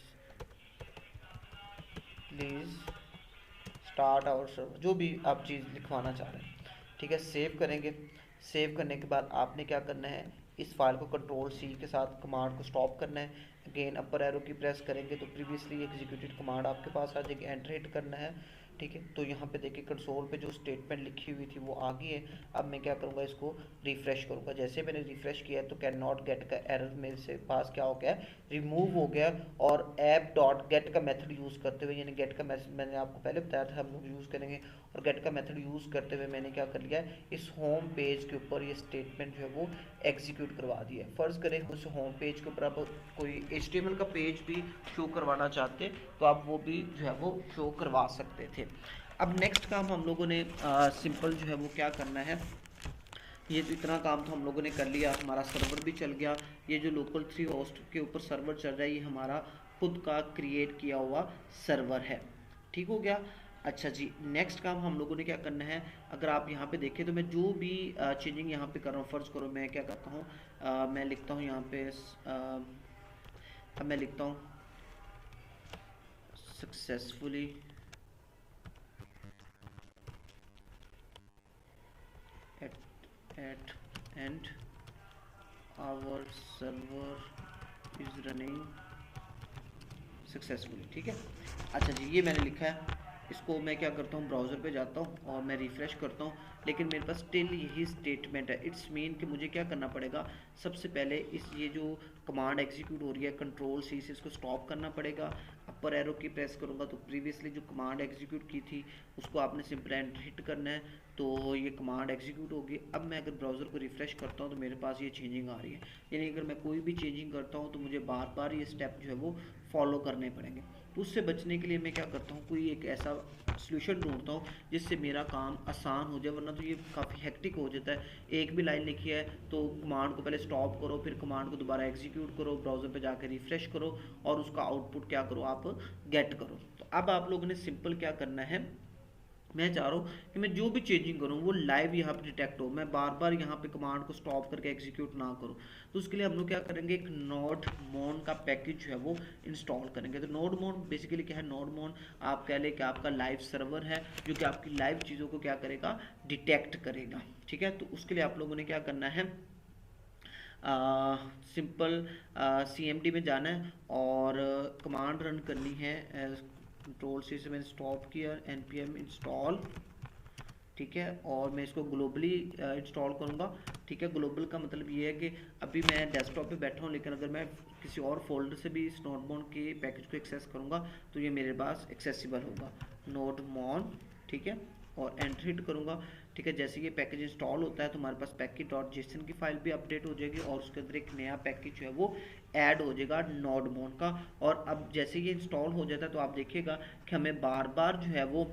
स्टार्ट आवर सर्वर, जो भी आप चीज़ लिखवाना चाह रहे हैं। ठीक है, सेव करेंगे। सेव करने के बाद आपने क्या करना है, इस फाइल को कंट्रोल सी के साथ कमांड को स्टॉप करना है। अगेन अपर एरो की प्रेस करेंगे तो प्रीवियसली एग्जीक्यूटेड कमांड आपके पास आ जाएगी, एंटर हिट करना है। ठीक है, तो यहाँ पे देखिए कंसोल पे जो स्टेटमेंट लिखी हुई थी वो आ गई है। अब मैं क्या करूँगा, इसको रिफ्रेश करूँगा। जैसे मैंने रिफ्रेश किया तो कैन नॉट गेट का एरर मेरे से पास क्या हो गया, रिमूव हो गया। और ऐप डॉट गेट का मेथड यूज़ करते हुए, यानी गेट का मेथड मैंने आपको पहले बताया था हम लोग यूज़ करेंगे, और गेट का मेथड यूज़ करते हुए मैंने क्या कर लिया है, इस होम पेज के ऊपर ये स्टेटमेंट जो है वो एग्जीक्यूट करवा दिया है। फ़र्ज़ करें उस होम पेज के ऊपर आप कोई HTML का पेज भी शो करवाना चाहते तो आप वो भी जो है वो शो करवा सकते थे। अब नेक्स्ट काम हम लोगों ने सिंपल जो है वो क्या करना है, ये तो इतना काम तो हम लोगों ने कर लिया, हमारा सर्वर भी चल गया। ये जो लोकल 3 होस्ट के ऊपर सर्वर चल रहा है ये हमारा खुद का क्रिएट किया हुआ सर्वर है, ठीक हो गया। अच्छा जी, नेक्स्ट काम हम लोगों ने क्या करना है, अगर आप यहाँ पे देखें तो मैं जो भी चेंजिंग यहाँ पे कर रहा हूँ, फ़र्ज़ करो मैं क्या करता हूँ, मैं लिखता हूँ यहाँ पे अब मैं लिखता हूँ successfully at and our server is running successfully, ठीक है। अच्छा जी, ये मैंने लिखा है, इसको मैं क्या करता हूँ, ब्राउज़र पे जाता हूँ और मैं रिफ़्रेश करता हूँ, लेकिन मेरे पास स्टिल यही स्टेटमेंट है। इट्स मीन कि मुझे क्या करना पड़ेगा, सबसे पहले इस ये जो कमांड एग्जीक्यूट हो रही है कंट्रोल सी से इसको स्टॉप करना पड़ेगा। अपर एरो की प्रेस करूँगा तो प्रीवियसली जो कमांड एग्जीक्यूट की थी उसको आपने सिंपल एंटर हिट करना है, तो ये कमांड एग्जीक्यूट होगी। अब मैं अगर ब्राउज़र को रिफ़्रेश करता हूँ तो मेरे पास ये चेंजिंग आ रही है, यानी अगर मैं कोई भी चेंजिंग करता हूँ तो मुझे बार बार ये स्टेप जो है वो फॉलो करने पड़ेंगे। तो उससे बचने के लिए मैं क्या करता हूँ, कोई एक ऐसा सोल्यूशन ढूंढता हूँ जिससे मेरा काम आसान हो जाए, वरना तो ये काफ़ी हेक्टिक हो जाता है। एक भी लाइन लिखी है तो कमांड को पहले स्टॉप करो, फिर कमांड को दोबारा एग्जीक्यूट करो, ब्राउज़र पे जाकर रिफ़्रेश करो और उसका आउटपुट क्या करो, आप गेट करो। तो अब आप लोगों ने सिंपल क्या करना है, मैं चाह रहा हूँ कि मैं जो भी चेंजिंग करूँ वो लाइव यहाँ पे डिटेक्ट हो, मैं बार बार यहाँ पे कमांड को स्टॉप करके एग्जीक्यूट ना करूँ। तो उसके लिए हम लोग क्या करेंगे, एक नोड मोन का पैकेज जो है वो इंस्टॉल करेंगे। तो नोड मोन बेसिकली क्या है, नोड मोन आप कह लें कि आपका लाइव सर्वर है जो कि आपकी लाइव चीज़ों को क्या करेगा, डिटेक्ट करेगा। ठीक है, तो उसके लिए आप लोगों ने क्या करना है, सिंपल CMD में जाना है और कमांड रन करनी है। कंट्रोल C से मैंने स्टॉप किया, npm इंस्टॉल। ठीक है, और मैं इसको ग्लोबली इंस्टॉल करूँगा। ठीक है, ग्लोबल का मतलब ये है कि अभी मैं डेस्कटॉप पे बैठा हूँ, लेकिन अगर मैं किसी और फोल्डर से भी इस नोडमोन के पैकेज को एक्सेस करूँगा तो ये मेरे पास एक्सेसिबल होगा, नोडमोन। ठीक है, और एंटर हिट करूँगा। ठीक है, जैसे ये पैकेज इंस्टॉल होता है तो हमारे पास पैकेज.json की फाइल भी अपडेट हो जाएगी और उसके अंदर एक नया पैकेज जो है वो ऐड हो जाएगा नोडमोन का। और अब जैसे ये इंस्टॉल हो जाता है तो आप देखिएगा कि हमें बार बार जो है वो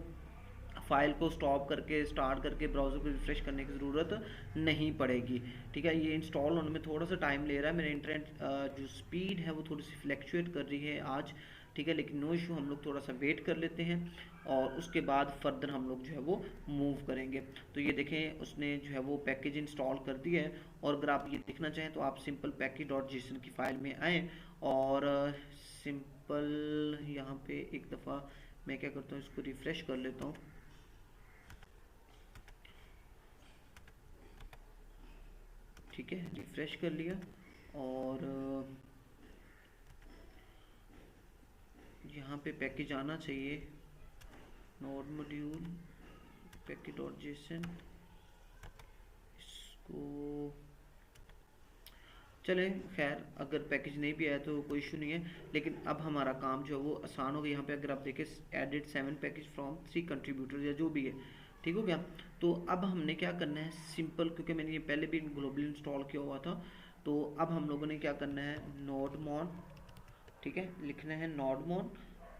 फाइल को स्टॉप करके स्टार्ट करके ब्राउज़र को रिफ्रेश करने की ज़रूरत नहीं पड़ेगी। ठीक है, ये इंस्टॉल होने में थोड़ा सा टाइम ले रहा है, मेरा इंटरनेट जो स्पीड है वो थोड़ी सी फ्लैक्चुएट कर रही है आज। ठीक है, लेकिन नो इशू, हम लोग थोड़ा सा वेट कर लेते हैं और उसके बाद फर्दर हम लोग जो है वो मूव करेंगे। तो ये देखें उसने जो है वो पैकेज इंस्टॉल कर दिया है। और अगर आप ये देखना चाहें तो आप सिंपल पैकेज.json की फाइल में आएँ और सिंपल यहाँ पे एक दफ़ा मैं क्या करता हूँ, इसको रिफ़्रेश कर लेता हूँ। ठीक है, रिफ्रेश कर लिया और यहाँ पे पैकेज आना चाहिए, नोड मॉड्यूल पैकेज.json। इसको चले, खैर अगर पैकेज नहीं भी आया तो कोई इशू नहीं है, लेकिन अब हमारा काम जो है वो आसान हो गया। यहाँ पे अगर आप देखें एडिट 7 पैकेज फ्रॉम 3 कंट्रीब्यूटर्स या जो भी है, ठीक हो गया। तो अब हमने क्या करना है, सिंपल, क्योंकि मैंने ये पहले भी ग्लोबली इंस्टॉल किया हुआ था, तो अब हम लोगों ने क्या करना है, नोडमोन। ठीक है, लिखना है नोडमोन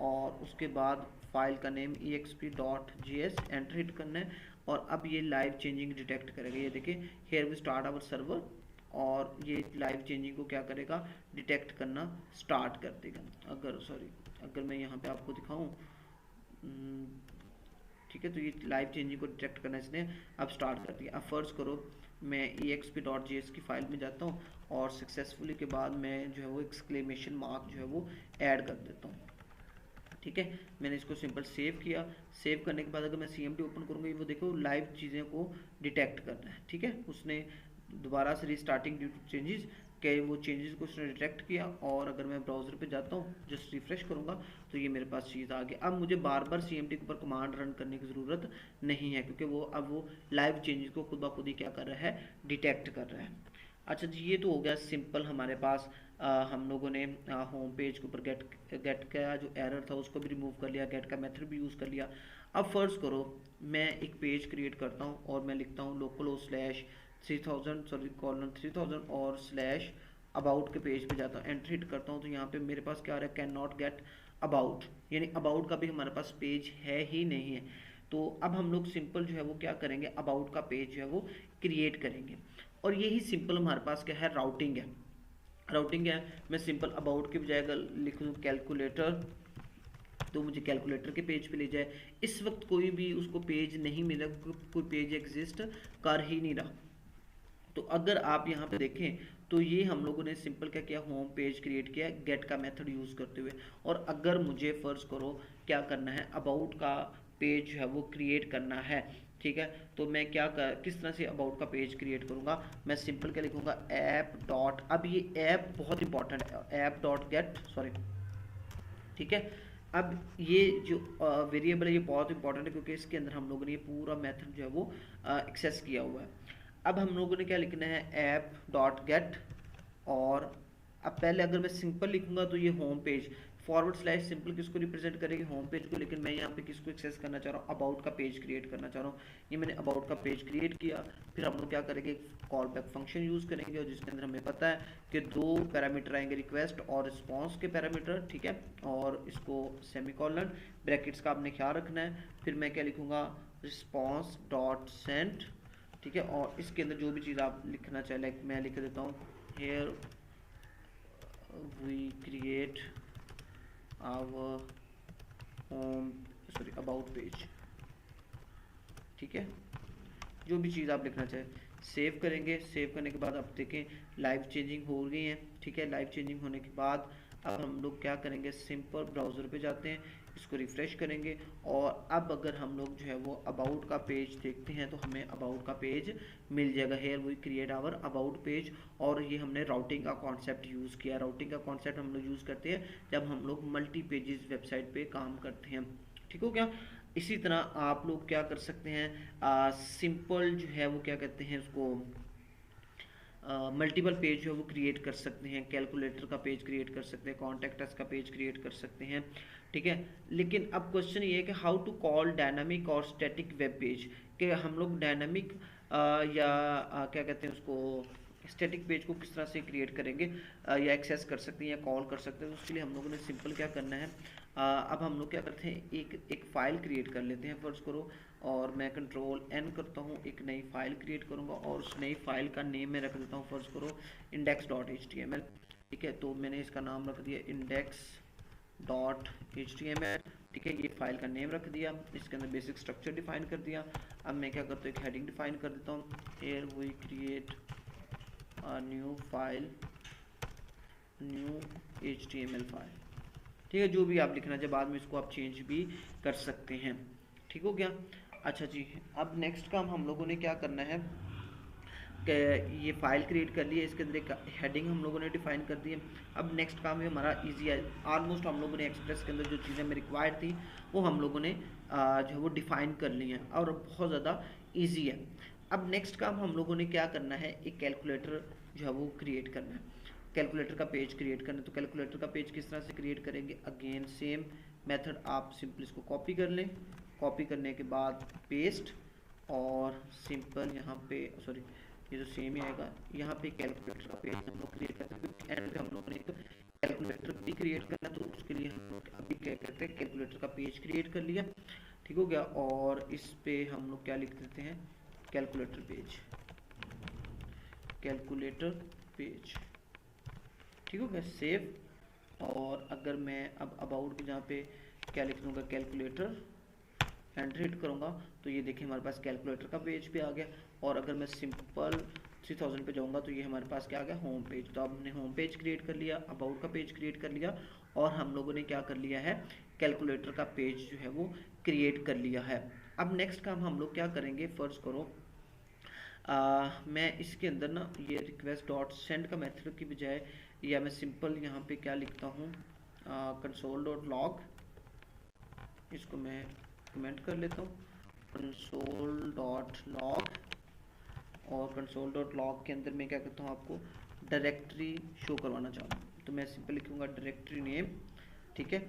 और उसके बाद फाइल का नेम exp.js, एंटर हिट करना है और अब ये लाइव चेंजिंग डिटेक्ट करेगा। ये देखिए, here we start our server और ये लाइव चेंजिंग को क्या करेगा, डिटेक्ट करना स्टार्ट कर देगा। अगर मैं यहाँ पे आपको दिखाऊं, ठीक है, तो ये लाइव चेंजिंग को डिटेक्ट करना इसने अब स्टार्ट कर दिया। अब फर्ज करो मैं exp.js की फाइल में जाता हूँ और सक्सेसफुली के बाद मैं जो है वो एक्सक्लेमेशन मार्क जो है वो ऐड कर देता हूँ। ठीक है, मैंने इसको सिंपल सेव किया। सेव करने के बाद अगर मैं CMD ओपन करूँगा, वो देखो लाइव चीज़ें को डिटेक्ट कर रहा है। ठीक है, उसने दोबारा से रीस्टार्टिंग ड्यू टू चेंजेस के वो चेंजेस को उसने डिटेक्ट किया। और अगर मैं ब्राउज़र पे जाता हूँ, जस्ट रिफ्रेश करूँगा तो ये मेरे पास चीज़ आ गई। अब मुझे बार बार CMD के ऊपर कमांड रन करने की ज़रूरत नहीं है, क्योंकि वो अब वो लाइव चेंजेस को खुद ब खुद ही क्या कर रहा है, डिटेक्ट कर रहा है। अच्छा जी, ये तो हो गया सिंपल हमारे पास। हम लोगों ने होम पेज के ऊपर गेट का जो एरर था उसको भी रिमूव कर लिया, गेट का मेथड भी यूज़ कर लिया। अब फर्ज करो मैं एक पेज क्रिएट करता हूँ और मैं लिखता हूँ localhost/3000 और स्लैश अबाउट के पेज पे जाता हूँ, एंटर हिट करता हूँ तो यहाँ पे मेरे पास क्या आ रहा है, कैन नॉट गेट अबाउट, यानी अबाउट का भी हमारे पास पेज है ही नहीं है। तो अब हम लोग सिंपल जो है वो क्या करेंगे, अबाउट का पेज जो है वो क्रिएट करेंगे। और यही सिंपल हमारे पास क्या है, राउटिंग है। राउटिंग क्या है, मैं सिंपल अबाउट के बजाय अगर लिख दूँ कैलकुलेटर तो मुझे कैलकुलेटर के पेज पे ले जाए। इस वक्त कोई भी उसको पेज नहीं मिला, कोई पेज एग्जिस्ट कर ही नहीं रहा। तो अगर आप यहाँ पे देखें तो ये हम लोगों ने सिंपल क्या किया, होम पेज क्रिएट किया गेट का मेथड यूज़ करते हुए। और अगर मुझे फर्ज करो क्या करना है, अबाउट का पेज जो है वो क्रिएट करना है, ठीक है, तो मैं किस तरह से अबाउट का पेज क्रिएट करूँगा, मैं सिंपल क्या लिखूँगा, ऐप डॉट, अब ये ऐप बहुत इंपॉर्टेंट है, ऐप डॉट गेट, सॉरी, ठीक है। अब ये जो वेरिएबल है ये बहुत इंपॉर्टेंट है, क्योंकि इसके अंदर हम लोगों ने ये पूरा मेथड जो है वो एक्सेस किया हुआ है। अब हम लोगों ने क्या लिखना है, ऐप डॉट गेट। और अब पहले अगर मैं सिंपल लिखूंगा तो ये home page, forward slash simple किसको रिप्रेजेंट करेगी, होम पेज को, लेकिन मैं यहाँ पे किसको एक्सेस करना चाह रहा हूँ, अबाउट का पेज क्रिएट करना चाह रहा हूँ। ये मैंने अबाउट का पेज क्रिएट किया। फिर हम लोग क्या करेंगे, कॉल बैक फंक्शन यूज़ करेंगे और जिसके अंदर हमें पता है कि 2 पैरामीटर आएंगे, रिक्वेस्ट और रिस्पॉन्स के पैरामीटर, ठीक है। और इसको सेमीकोलन ब्रैकेट्स का आपने ख्याल रखना है। फिर मैं क्या लिखूँगा, रिस्पॉन्स डॉट सेंड, ठीक है। और इसके अंदर जो भी चीज़ आप लिखना चाहे, लाइक मैं लिख देता हूँ, here we create our home, sorry, about page, ठीक है, जो भी चीज़ आप लिखना चाहें। सेव करेंगे, सेव करने के बाद आप देखें लाइव चेंजिंग हो गई है, ठीक है। लाइव चेंजिंग होने के बाद अब हम लोग क्या करेंगे, सिंपल ब्राउज़र पे जाते हैं, इसको रिफ़्रेश करेंगे और अब अगर हम लोग जो है वो अबाउट का पेज देखते हैं तो हमें अबाउट का पेज मिल जाएगा। Here we create our about page. और ये हमने राउटिंग का कॉन्सेप्ट यूज़ किया। राउटिंग का कॉन्सेप्ट हम लोग यूज़ करते हैं जब हम लोग मल्टी पेजेस वेबसाइट पे काम करते हैं, ठीक हो क्या। इसी तरह आप लोग क्या कर सकते हैं, सिंपल जो है वो क्या कहते हैं उसको, मल्टीपल पेज जो है वो क्रिएट कर सकते हैं। कैलकुलेटर का पेज क्रिएट कर सकते हैं, कॉन्टैक्ट अस का पेज क्रिएट कर सकते हैं, ठीक है। लेकिन अब क्वेश्चन ये है कि हाउ टू कॉल डायनामिक और स्टैटिक वेब पेज, कि हम लोग डायनामिक क्या कहते हैं उसको, स्टैटिक पेज को किस तरह से क्रिएट करेंगे या एक्सेस कर सकते हैं या कॉल कर सकते हैं। तो उसके लिए हम लोगों ने सिंपल क्या करना है, अब हम लोग क्या करते हैं, एक फ़ाइल क्रिएट कर लेते हैं फर्ज करो, और मैं कंट्रोल एन करता हूँ, एक नई फाइल क्रिएट करूँगा और उस नई फाइल का नेम मैं रख देता हूँ फर्ज करो index.html, ठीक है। तो मैंने इसका नाम रख दिया index.html, ठीक है। ये फाइल का नेम रख दिया, इसके अंदर बेसिक स्ट्रक्चर डिफाइन कर दिया। अब मैं क्या करता हूँ, एक हेडिंग डिफाइन कर देता हूँ, here we create a new file, new HTML file, ठीक है। जो भी आप लिखना चाहे बाद में इसको आप चेंज भी कर सकते हैं, ठीक हो गया। अच्छा जी, अब नेक्स्ट काम हम लोगों ने क्या करना है कि ये फाइल क्रिएट कर ली है, इसके अंदर एक हेडिंग हम लोगों ने डिफाइन कर दी है। अब नेक्स्ट काम ये हमारा इजी है, ऑलमोस्ट हम लोगों ने एक्सप्रेस के अंदर जो चीज़ें हमें रिक्वायर्ड थी वो हम लोगों ने जो है वो डिफाइन कर ली हैं और बहुत ज़्यादा ईजी है। अब नेक्स्ट काम हम लोगों ने क्या करना है, एक कैलकुलेटर जो है वो क्रिएट करना है, कैलकुलेटर का पेज क्रिएट करना है। तो कैलकुलेटर का पेज किस तरह से क्रिएट करेंगे, अगेन सेम मेथड, आप सिंपल इसको कॉपी कर लें, कॉपी करने के बाद पेस्ट और सिंपल यहाँ पे सॉरी ये जो सेम ही आएगा, यहाँ पे कैलकुलेटर का पेज हम लोग क्रिएट करते हैं। एंड पे हम लोग ने एक कैलकुलेटर भी क्रिएट करना, तो उसके लिए हम लोग अभी क्या करते हैं, कैलकुलेटर का पेज क्रिएट कर लिया, ठीक हो गया। और इस पे हम लोग क्या लिख देते हैं, कैलकुलेटर पेज, कैलकुलेटर पेज, ठीक हो गया, सेव। और अगर मैं अब अबाउट के जहाँ पे क्या लिख दूँगा, कैलकुलेटर, एंटर हिट करूँगा तो ये देखिए हमारे पास कैलकुलेटर का पेज भी आ गया। और अगर मैं सिंपल 3000 पे जाऊँगा तो ये हमारे पास क्या आ गया, होम पेज। तो अब हमने होम पेज क्रिएट कर लिया, अबाउट का पेज क्रिएट कर लिया और हम लोगों ने क्या कर लिया है, कैलकुलेटर का पेज जो है वो क्रिएट कर लिया है। अब नेक्स्ट काम हम लोग क्या करेंगे, फर्ज करो मैं इसके अंदर ना ये रिक्वेस्ट डॉट सेंड का मेथड की बजाय, या मैं सिंपल यहाँ पे क्या लिखता हूँ, कंसोल डॉट लॉग, इसको मैं कमेंट कर लेता हूँ, कंसोल डॉट लॉग। और कंसोल डॉट लॉग के अंदर मैं क्या करता हूँ, आपको डायरेक्टरी शो करवाना चाहता हूँ। तो मैं सिंपल लिखूँगा डायरेक्टरी नेम, ठीक है।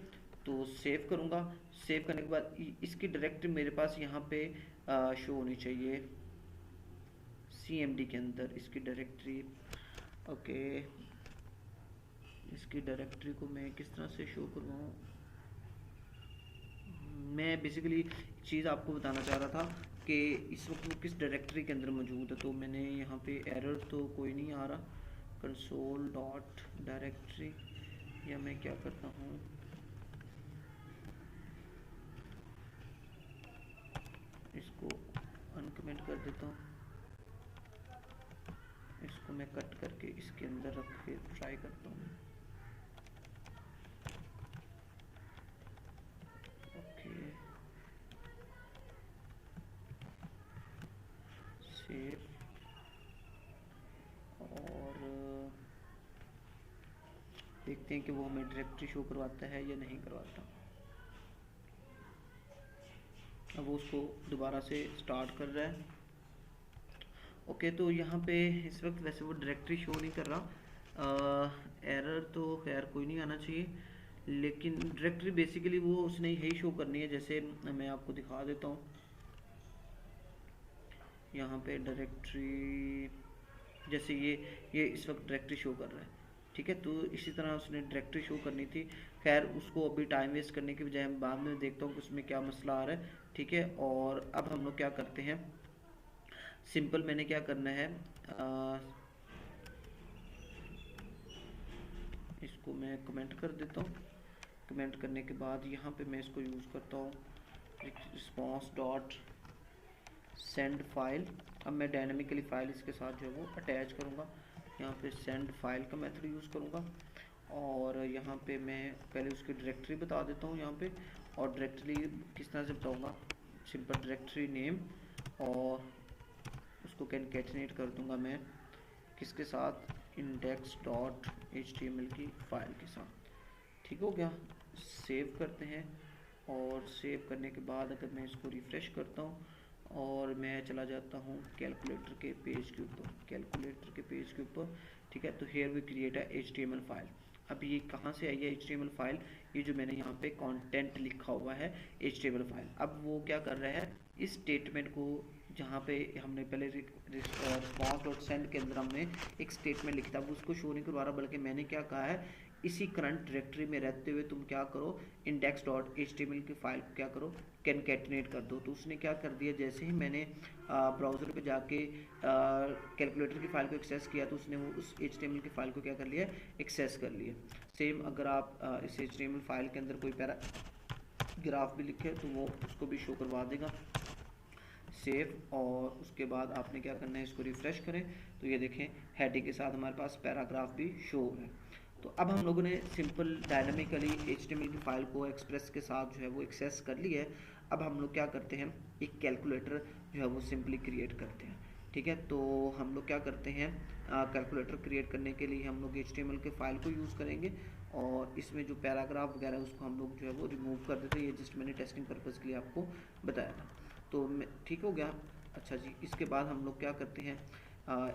तो सेव करूँगा, सेव करने के बाद इसकी डायरेक्टरी मेरे पास यहाँ पे शो होनी चाहिए, CMD के अंदर इसकी डायरेक्टरी। ओके, इसकी डायरेक्टरी को मैं किस तरह से शो करवाऊँ, मैं बेसिकली चीज़ आपको बताना चाह रहा था कि इस वक्त वो किस डायरेक्टरी के अंदर मौजूद है। तो मैंने यहाँ पे एरर तो कोई नहीं आ रहा, कंसोल डॉट डायरेक्टरी, या मैं क्या करता हूँ, इसको अनकमेंट कर देता हूँ, इसको मैं कट करके इसके अंदर रख के ट्राई करता हूँ। ओके, सेव, और देखते हैं कि वो हमें डायरेक्टरी शो करवाता है या नहीं करवाता। अब वो उसको दोबारा से स्टार्ट कर रहा है। ओके, तो यहाँ पे इस वक्त वैसे वो डायरेक्टरी शो नहीं कर रहा, एरर तो खैर कोई नहीं आना चाहिए, लेकिन डायरेक्टरी बेसिकली वो उसने यही शो करनी है। जैसे मैं आपको दिखा देता हूँ, यहाँ पे डायरेक्टरी, जैसे ये इस वक्त डायरेक्टरी शो कर रहा है, ठीक है। तो इसी तरह उसने डायरेक्टरी शो करनी थी। खैर उसको अभी टाइम वेस्ट करने के बजाय हम बाद में देखता हूँ कि उसमें क्या मसला आ रहा है, ठीक है। और अब हम लोग क्या करते हैं, सिंपल मैंने क्या करना है, इसको मैं कमेंट कर देता हूँ। कमेंट करने के बाद यहाँ पे मैं इसको यूज़ करता हूँ रिस्पॉन्स डॉट सेंड फाइल। अब मैं डायनामिकली फाइल इसके साथ जो है वो अटैच करूँगा। यहाँ पे सेंड फाइल का मेथड यूज़ करूँगा और यहाँ पे मैं पहले उसकी डायरेक्टरी बता देता हूँ यहाँ पे। और डायरेक्टरी किस तरह से बताऊँगा, सिंपल डायरेक्टरी नेम और उसको कैनकेटनेट कर दूँगा मैं किसके साथ, index.html की फाइल के साथ। ठीक हो गया। सेव करते हैं और सेव करने के बाद अगर मैं इसको रिफ़्रेश करता हूँ और मैं चला जाता हूँ कैलकुलेटर के पेज के ऊपर, ठीक है, तो here we create a HTML file. अब ये कहाँ से आई है HTML फाइल, ये जो मैंने यहाँ पे कंटेंट लिखा हुआ है HTML फाइल। अब वो क्या कर रहा है, इस स्टेटमेंट को जहाँ पे हमने पहले रिस्पॉन्स डॉट सेंड के अंदर हमने एक स्टेटमेंट लिखा था, उसको शो नहीं करवा रहा, बल्कि मैंने क्या कहा है, इसी करंट डायरेक्टरी में रहते हुए तुम क्या करो, index.html की फाइल को क्या करो, कैनकेटनेट कर दो। तो उसने क्या कर दिया, जैसे ही मैंने ब्राउज़र पे जाके कैलकुलेटर की फाइल को एक्सेस किया तो उसने वो उस HTML की फाइल को क्या कर लिया, एक्सेस कर लिया। सेम अगर आप इस HTML फाइल के अंदर कोई पैराग्राफ भी लिखे तो वो उसको भी शो करवा देगा। सेव, और उसके बाद आपने क्या करना है, इसको रिफ़्रेश करें तो ये देखें हेडिंग के साथ हमारे पास पैराग्राफ भी शो हो रहा है। तो अब हम लोगों ने सिंपल डायनामिकली HTML की फाइल को एक्सप्रेस के साथ जो है वो एक्सेस कर लिया है। अब हम लोग क्या करते हैं, एक कैलकुलेटर जो है वो सिंपली क्रिएट करते हैं। ठीक है, तो हम लोग क्या करते हैं, कैलकुलेटर क्रिएट करने के लिए हम लोग HTML के फाइल को यूज़ करेंगे और इसमें जो पैराग्राफ वगैरह है उसको हम लोग जो है वो रिमूव कर देते हैं। ये जस्ट मैंने टेस्टिंग पर्पज़ के लिए आपको बताया था। तो ठीक हो गया। अच्छा जी, इसके बाद हम लोग क्या करते हैं,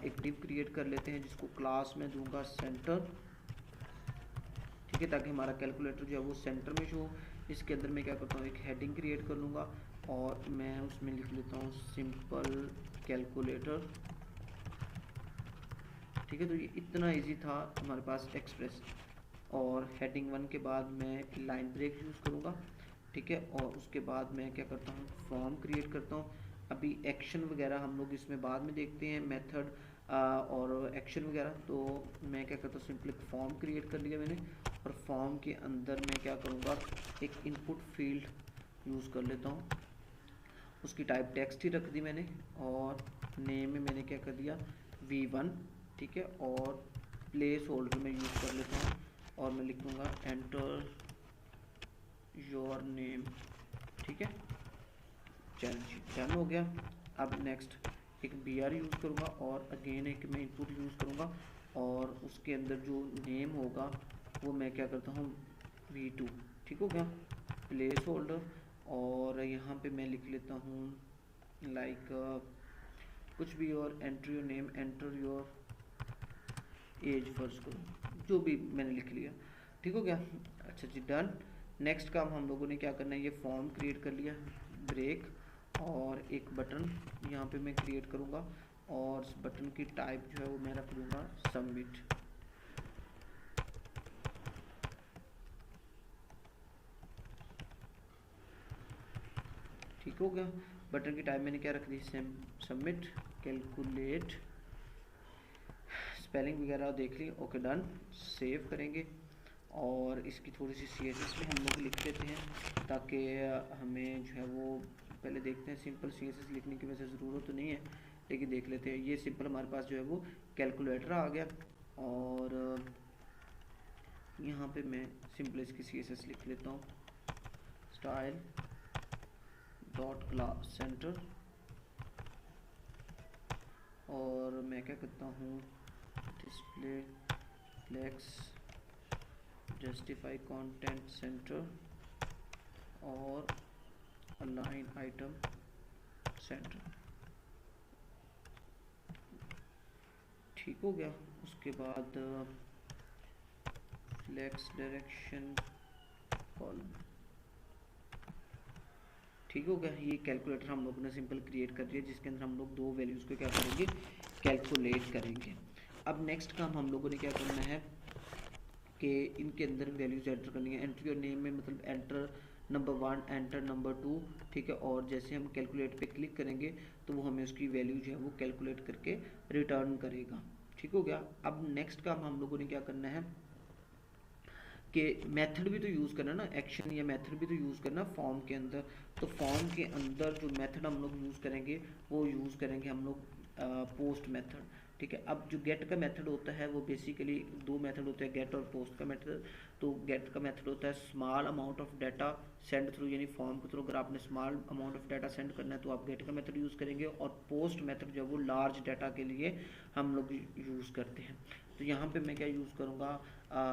एक डिव क्रिएट कर लेते हैं जिसको क्लास में दूंगा सेंटर। ठीक है, ताकि हमारा कैलकुलेटर जो है वो सेंटर में शो। इसके अंदर मैं क्या करता हूँ, एक हेडिंग क्रिएट कर लूँगा और मैं उसमें लिख लेता हूँ सिंपल कैलकुलेटर। ठीक है, तो ये इतना इजी था हमारे पास एक्सप्रेस। और हेडिंग 1 के बाद मैं लाइन ब्रेक यूज़ करूँगा। ठीक है, और उसके बाद मैं क्या करता हूँ, फॉर्म क्रिएट करता हूँ। अभी एक्शन वगैरह हम लोग इसमें बाद में देखते हैं, मेथड और एक्शन वगैरह। तो मैं क्या करता हूँ, सिंपली फॉर्म क्रिएट कर लिया मैंने और फॉर्म के अंदर मैं क्या करूँगा, एक इनपुट फील्ड यूज़ कर लेता हूँ। उसकी टाइप टेक्स्ट ही रख दी मैंने और नेम में मैंने क्या कर दिया, V1। ठीक है, और प्लेस होल्डर में यूज़ कर लेता हूँ और मैं लिखूँगा एंटर योर नेम। ठीक है, चल हो गया। अब नेक्स्ट एक BR यूज़ करूँगा और अगेन एक मैं इनपुट यूज़ करूँगा और उसके अंदर जो नेम होगा वो मैं क्या करता हूँ, V2। ठीक हो गया, प्लेस होल्डर। और यहाँ पे मैं लिख लेता हूँ लाइक कुछ भी, और enter your name, enter your age first करो, जो भी मैंने लिख लिया। ठीक हो गया। अच्छा जी, डन। नेक्स्ट काम हम लोगों ने क्या करना है, ये फॉर्म क्रिएट कर लिया, ब्रेक, और एक बटन यहाँ पे मैं क्रिएट करूँगा और इस बटन की टाइप जो है वो मैं रख लूँगा सबमिट। ठीक हो गया, बटन की टाइप मैंने क्या रख दी, सबमिट कैलकुलेट, स्पेलिंग वगैरह देख ली। Okay, done. सेव करेंगे और इसकी थोड़ी सी CSS भी हम लोग लिख देते हैं ताकि हमें जो है वो, पहले देखते हैं, सिंपल CSS लिखने की वैसे ज़रूरत तो नहीं है लेकिन देख लेते हैं। ये सिंपल हमारे पास जो है वो कैलकुलेटर आ गया और यहाँ पे मैं सिंपल इसकी CSS लिख लेता हूँ, स्टाइल डॉट क्लास सेंटर। और मैं क्या करता हूँ, display flex justify content center और अलाइन आइटम सेंटर। ठीक हो गया। उसके बाद फ्लेक्स डायरेक्शन कॉलम। ठीक हो गया। ये कैलकुलेटर हम लोगों ने सिंपल क्रिएट कर दिया जिसके अंदर हम लोग दो वैल्यूज़ को क्या करेंगे, कैलकुलेट करेंगे। अब नेक्स्ट काम हम लोगों ने क्या करना है कि इनके अंदर वैल्यूज एंटर करनी है। एंटर योर नेम में मतलब एंटर नंबर 1, एंटर नंबर 2। ठीक है, और जैसे हम कैलकुलेट पे क्लिक करेंगे तो वो हमें उसकी वैल्यू जो है वो कैलकुलेट करके रिटर्न करेगा। ठीक हो गया। अब नेक्स्ट काम हम लोगों ने क्या करना है कि मेथड भी तो यूज़ करना ना, एक्शन या मेथड भी तो यूज़ करना फॉर्म के अंदर। तो फॉर्म के अंदर जो मेथड हम लोग यूज़ करेंगे वो यूज़ करेंगे हम लोग पोस्ट मेथड, ठीक है। अब जो गेट का मेथड होता है वो बेसिकली दो मेथड होते हैं, गेट और पोस्ट का मेथड। तो गेट का मेथड होता है small amount of data send through, यानी फॉर्म के थ्रू अगर आपने small amount of data send करना है तो आप गेट का मेथड यूज़ करेंगे। और पोस्ट मेथड जो है वो लार्ज डाटा के लिए हम लोग यूज़ करते हैं। तो यहाँ पे मैं क्या यूज़ करूँगा,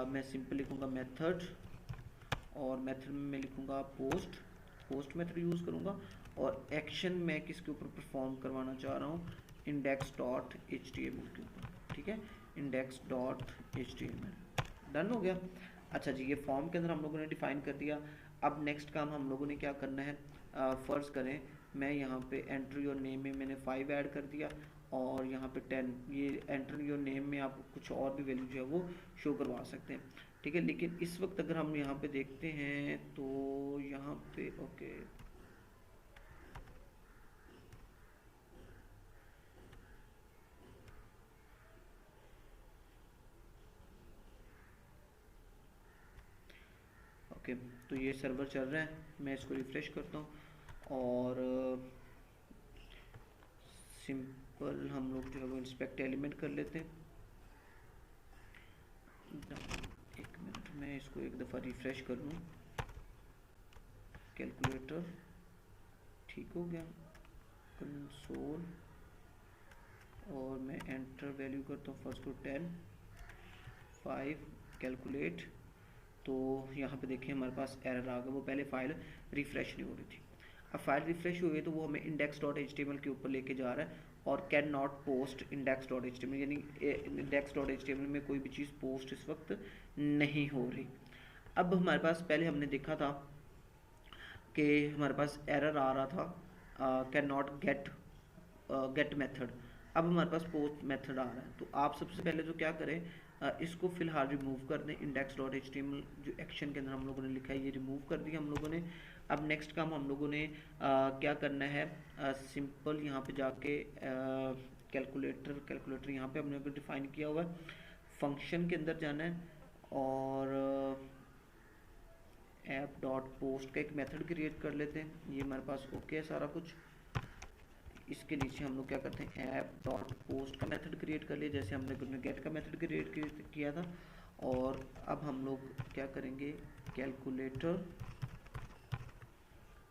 मैं सिंपल लिखूँगा मेथड, और मेथड में मैं लिखूँगा पोस्ट मेथड यूज़ करूँगा। और एक्शन मैं किसके ऊपर परफॉर्म करवाना चाह रहा हूँ, index.html के ऊपर, ठीक है, index.html। डन हो गया। अच्छा जी, ये फॉर्म के अंदर हम लोगों ने डिफाइन कर दिया। अब नेक्स्ट काम हम लोगों ने क्या करना है, फ़र्ज़ करें मैं यहाँ पे एंटर योर नेम में मैंने 5 ऐड कर दिया, और यहाँ पे 10, ये एंटर योर नेम में आप कुछ और भी वैल्यू जो है वो शो करवा सकते हैं, ठीक है। लेकिन इस वक्त अगर हम यहाँ पे देखते हैं तो यहाँ पे ओके, ओके, तो ये सर्वर चल रहा है, मैं इसको रिफ़्रेश करता हूँ और सिंपल हम लोग जो है वो इंस्पेक्ट एलिमेंट कर लेते हैं। एक मिनट, मैं इसको एक दफ़ा रिफ़्रेश कर लूँ, कैलकुलेटर ठीक हो गया, कंसोल, और मैं एंटर वैल्यू करता हूँ फर्स्ट को 10 5 कैलकुलेट। तो यहाँ पे देखिए हमारे पास एरर आ गया, वो पहले फाइल रिफ़्रेश नहीं हो रही थी। अब फाइल रिफ़्रेश हुई है तो वो हमें index.html के ऊपर लेके जा रहा है, और कैन नॉट पोस्ट index.html, यानी index.html में कोई भी चीज़ पोस्ट इस वक्त नहीं हो रही। अब हमारे पास पहले हमने देखा था कि हमारे पास एरर आ रहा था कैन नॉट गेट मेथड। अब हमारे पास पोस्ट मेथड आ रहा है। तो आप सबसे पहले तो क्या करें, इसको फिलहाल रिमूव कर दें। index.html जो एक्शन के अंदर हम लोगों ने लिखा है ये रिमूव कर दिया हम लोगों ने। अब नेक्स्ट काम हम लोगों ने क्या करना है, सिंपल यहाँ पे जाके कैलकुलेटर यहाँ पे हमने डिफाइन किया हुआ है, फंक्शन के अंदर जाना है और ऐप डॉट पोस्ट का एक मेथड क्रिएट कर लेते हैं। ये हमारे पास ओके है सारा कुछ। इसके नीचे हम लोग क्या करते हैं, ऐप डॉट पोस्ट का मेथड क्रिएट कर लिया जैसे हमने गेट का मेथड क्रिएट किया था। और अब हम लोग क्या करेंगे, कैलकुलेटर,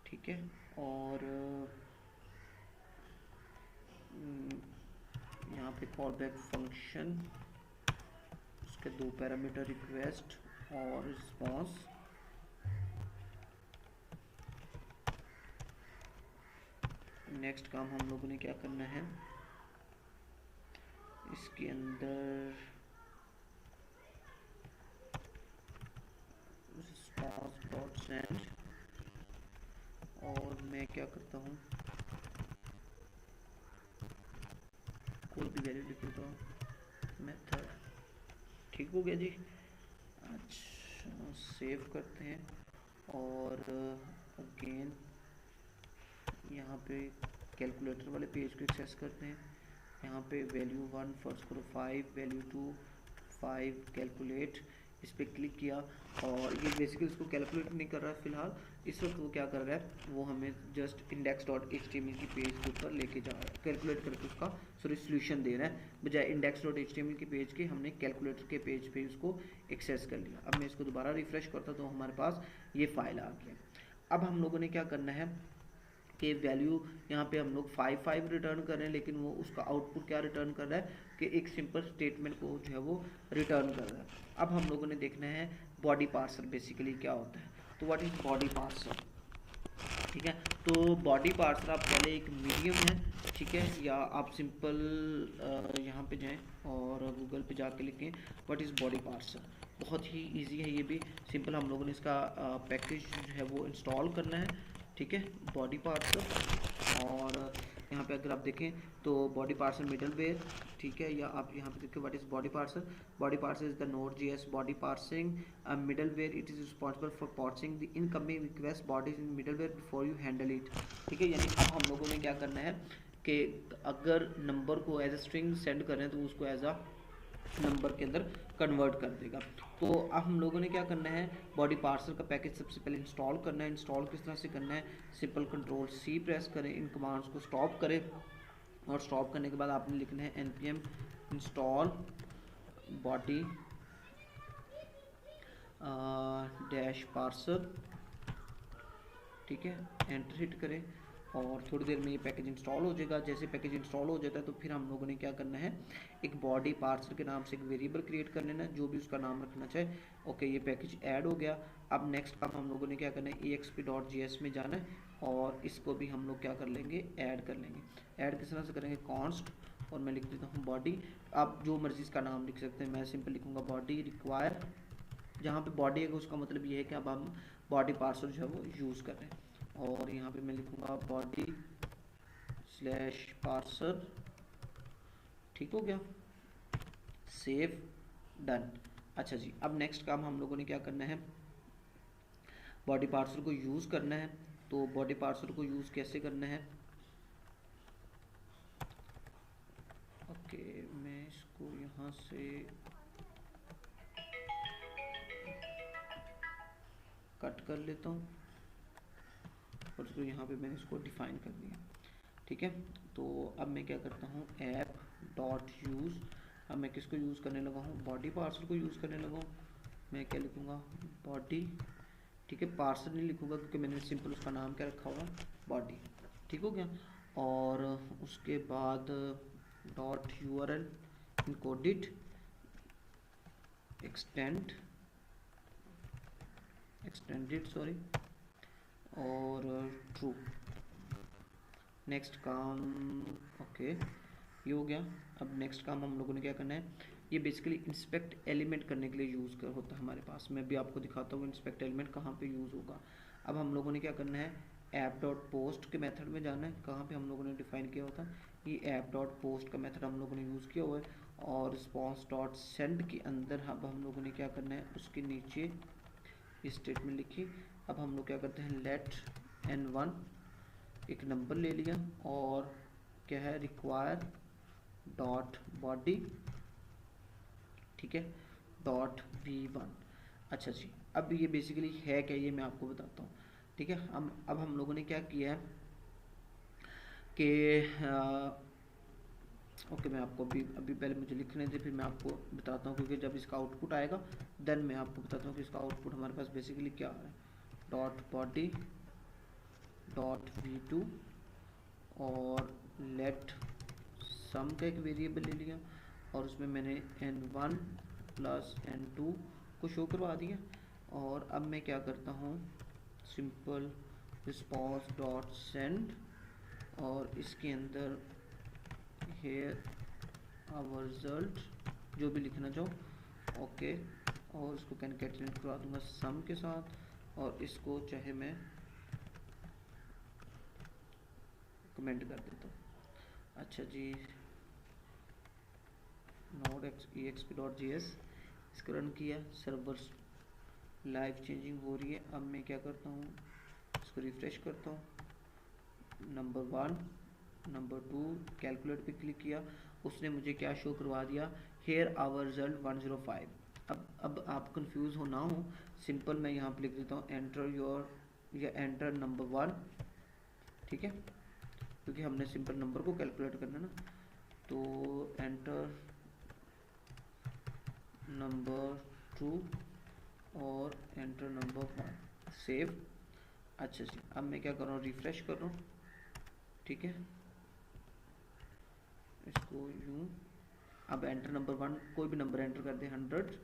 ठीक है, और यहाँ पे कॉल बैक फंक्शन, उसके 2 पैरामीटर रिक्वेस्ट और रिस्पॉन्स। नेक्स्ट काम हम लोगों ने क्या करना है, इसके अंदर रिस्पॉन्स डॉट सेंड, और मैं क्या करता हूँ कोई भी वैल्यू लिख देता हूँ मेथड, ठीक हो गया जी। अच्छा, सेव करते हैं और अगेन यहाँ पे कैलकुलेटर वाले पेज को एक्सेस करते हैं। यहाँ पे वैल्यू 1 फर्स्ट करो 5, वैल्यू 2 5 कैलकुलेट, इस पर क्लिक किया और ये बेसिकली इसको कैलकुलेट नहीं कर रहा है फिलहाल। इस वक्त वो क्या कर रहा है, वो हमें जस्ट index.html की पेज के ऊपर लेके जा रहा है, कैलकुलेट करके उसका सोल्यूशन दे रहा है। बजाय index.html की पेज के हमने कैलकुलेटर के पेज पे उसको एक्सेस कर लिया। अब मैं इसको दोबारा रिफ्रेश करता तो हमारे पास ये फाइल आ गया। अब हम लोगों ने क्या करना है कि वैल्यू यहाँ पे हम लोग 5 रिटर्न कर रहे हैं, लेकिन वो उसका आउटपुट क्या रिटर्न कर रहा है कि एक सिंपल स्टेटमेंट को जो है वो रिटर्न कर रहा है। अब हम लोगों ने देखना है बॉडी पार्सर बेसिकली क्या होता है। तो व्हाट इज़ बॉडी पार्सर, ठीक है। तो बॉडी पार्सर आप पहले एक मीडियम है, ठीक है, या आप सिंपल यहाँ पे जाएं और गूगल पे जाके लिखें व्हाट इज़ बॉडी पार्सर। बहुत ही इजी है, ये भी सिंपल हम लोगों ने इसका पैकेज जो है वो इंस्टॉल करना है, ठीक है, बॉडी पार्सर। और यहाँ पे अगर आप देखें तो बॉडी पार्सर मिडलवेयर, ठीक है, या आप यहाँ पे देखें what is body parser. Body parser is the Node.js body parsing middleware. It is responsible for parsing the incoming request bodies in middleware before you handle it, ठीक है। यानी अब हम लोगों ने क्या करना है कि अगर नंबर को एज ए स्ट्रिंग सेंड कर रहे हैं तो उसको एज अ नंबर के अंदर कन्वर्ट कर देगा। तो अब हम लोगों ने क्या करना है, बॉडी पार्सर का पैकेज सबसे पहले इंस्टॉल करना है। इंस्टॉल किस तरह से करना है, सिंपल कंट्रोल सी प्रेस करें, इन कमांड्स को स्टॉप करें और स्टॉप करने के बाद आपने लिखना है npm install body dash parser, ठीक है, एंटर हिट करें और थोड़ी देर में ये पैकेज इंस्टॉल हो जाएगा। जैसे पैकेज इंस्टॉल हो जाता है तो फिर हम लोगों ने क्या करना है, एक बॉडी पार्सर के नाम से एक वेरिएबल क्रिएट कर लेना है, जो भी उसका नाम रखना चाहे। ओके, ये पैकेज ऐड हो गया। अब नेक्स्ट काम हम लोगों ने क्या करना है, exp.js में जाना है और इसको भी हम लोग क्या कर लेंगे, ऐड कर लेंगे। ऐड किस तरह से करेंगे, कॉन्स्ट, और मैं लिख देता हूँ बॉडी। आप जो मर्जी इसका नाम लिख सकते हैं, मैं सिंपल लिखूँगा बॉडी रिक्वायर। जहाँ पे बॉडी है उसका मतलब ये है कि अब हम बॉडी पार्सर जो है वो यूज़ कर रहे हैं। और यहाँ पे मैं लिखूँगा बॉडी स्लैश पार्सर, ठीक हो गया, सेव, डन। अच्छा जी, अब नेक्स्ट काम हम लोगों ने क्या करना है, बॉडी पार्सर को यूज़ करना है। तो बॉडी पार्सर को यूज़ कैसे करना है, ओके, मैं इसको यहाँ से कट कर लेता हूँ और उसको यहाँ पे मैंने इसको डिफाइन कर दिया, ठीक है। तो अब मैं क्या करता हूँ, ऐप डॉट यूज़, अब मैं किसको यूज़ करने लगा हूँ, बॉडी पार्सर को यूज़ करने लगा हूँ। मैं क्या लिखूँगा, बॉडी, ठीक है, पार्सर नहीं लिखूँगा क्योंकि मैंने सिंपल उसका नाम क्या रखा हुआ, बॉडी, ठीक हो गया। और उसके बाद dot URL encoded extended sorry, और ट्रू। नेक्स्ट काम, ओके, ये हो गया। अब नेक्स्ट काम हम लोगों ने क्या करना है, ये बेसिकली इंस्पेक्ट एलिमेंट करने के लिए यूज़ कर होता है हमारे पास। मैं भी आपको दिखाता हूँ इंस्पेक्ट एलिमेंट कहाँ पे यूज़ होगा। अब हम लोगों ने क्या करना है, ऐप डॉट पोस्ट के मेथड में जाना है। कहाँ पे हम लोगों ने डिफाइन किया होता है, ये ऐप डॉट पोस्ट का मेथड हम लोगों ने यूज़ किया हुआ है। और रिस्पॉन्स डॉट सेंड के अंदर अब हम लोगों ने क्या करना है, उसके नीचे स्टेटमेंट लिखी। अब हम लोग क्या करते हैं, लेट n1, एक नंबर ले लिया और क्या है, रिक्वायर डॉट बॉडी, ठीक है, डॉट v1। अच्छा जी, अब ये बेसिकली है क्या, ये मैं आपको बताता हूँ, ठीक है। अब हम लोगों ने क्या किया है कि ओके, मैं आपको अभी पहले मुझे लिखने दे, फिर मैं आपको बताता हूँ, क्योंकि जब इसका आउटपुट आएगा देन मैं आपको बताता हूँ कि इसका आउटपुट हमारे पास बेसिकली क्या आ रहा है। डॉट बॉडी डॉट v2 और लेट सम का एक वेरिएबल ले लिया और उसमें मैंने n1 प्लस n2 को शो करवा दिया। और अब मैं क्या करता हूँ, सिंपल रिस्पॉन्स डॉट सेंड और इसके अंदर हेयर आवर रिजल्ट, जो भी लिखना चाहो, ओके, और इसको कैनकेटिनेट करवा दूंगा सम के साथ और इसको चाहे मैं कमेंट कर देता हूँ। अच्छा जी, नोड exp.js इसको रन किया, सर्वर लाइव चेंजिंग हो रही है। अब मैं क्या करता हूँ, इसको रिफ्रेश करता हूँ, नंबर 1 नंबर 2 कैलकुलेट पे क्लिक किया, उसने मुझे क्या शो करवा दिया, हेयर आवर रिजल्ट 105। अब आप कंफ्यूज हो ना हो, सिंपल मैं यहाँ पे लिख देता हूँ एंटर योर या एंटर नंबर 1, ठीक है, क्योंकि हमने सिंपल नंबर को कैलकुलेट करना ना। तो एंटर नंबर 2 और एंटर नंबर 1, सेव। अच्छा जी, अब मैं क्या कर रहा हूँ, रिफ्रेश कर रहा हूँ, ठीक है, इसको यूँ। अब एंटर नंबर 1, कोई भी नंबर एंटर कर दे, 100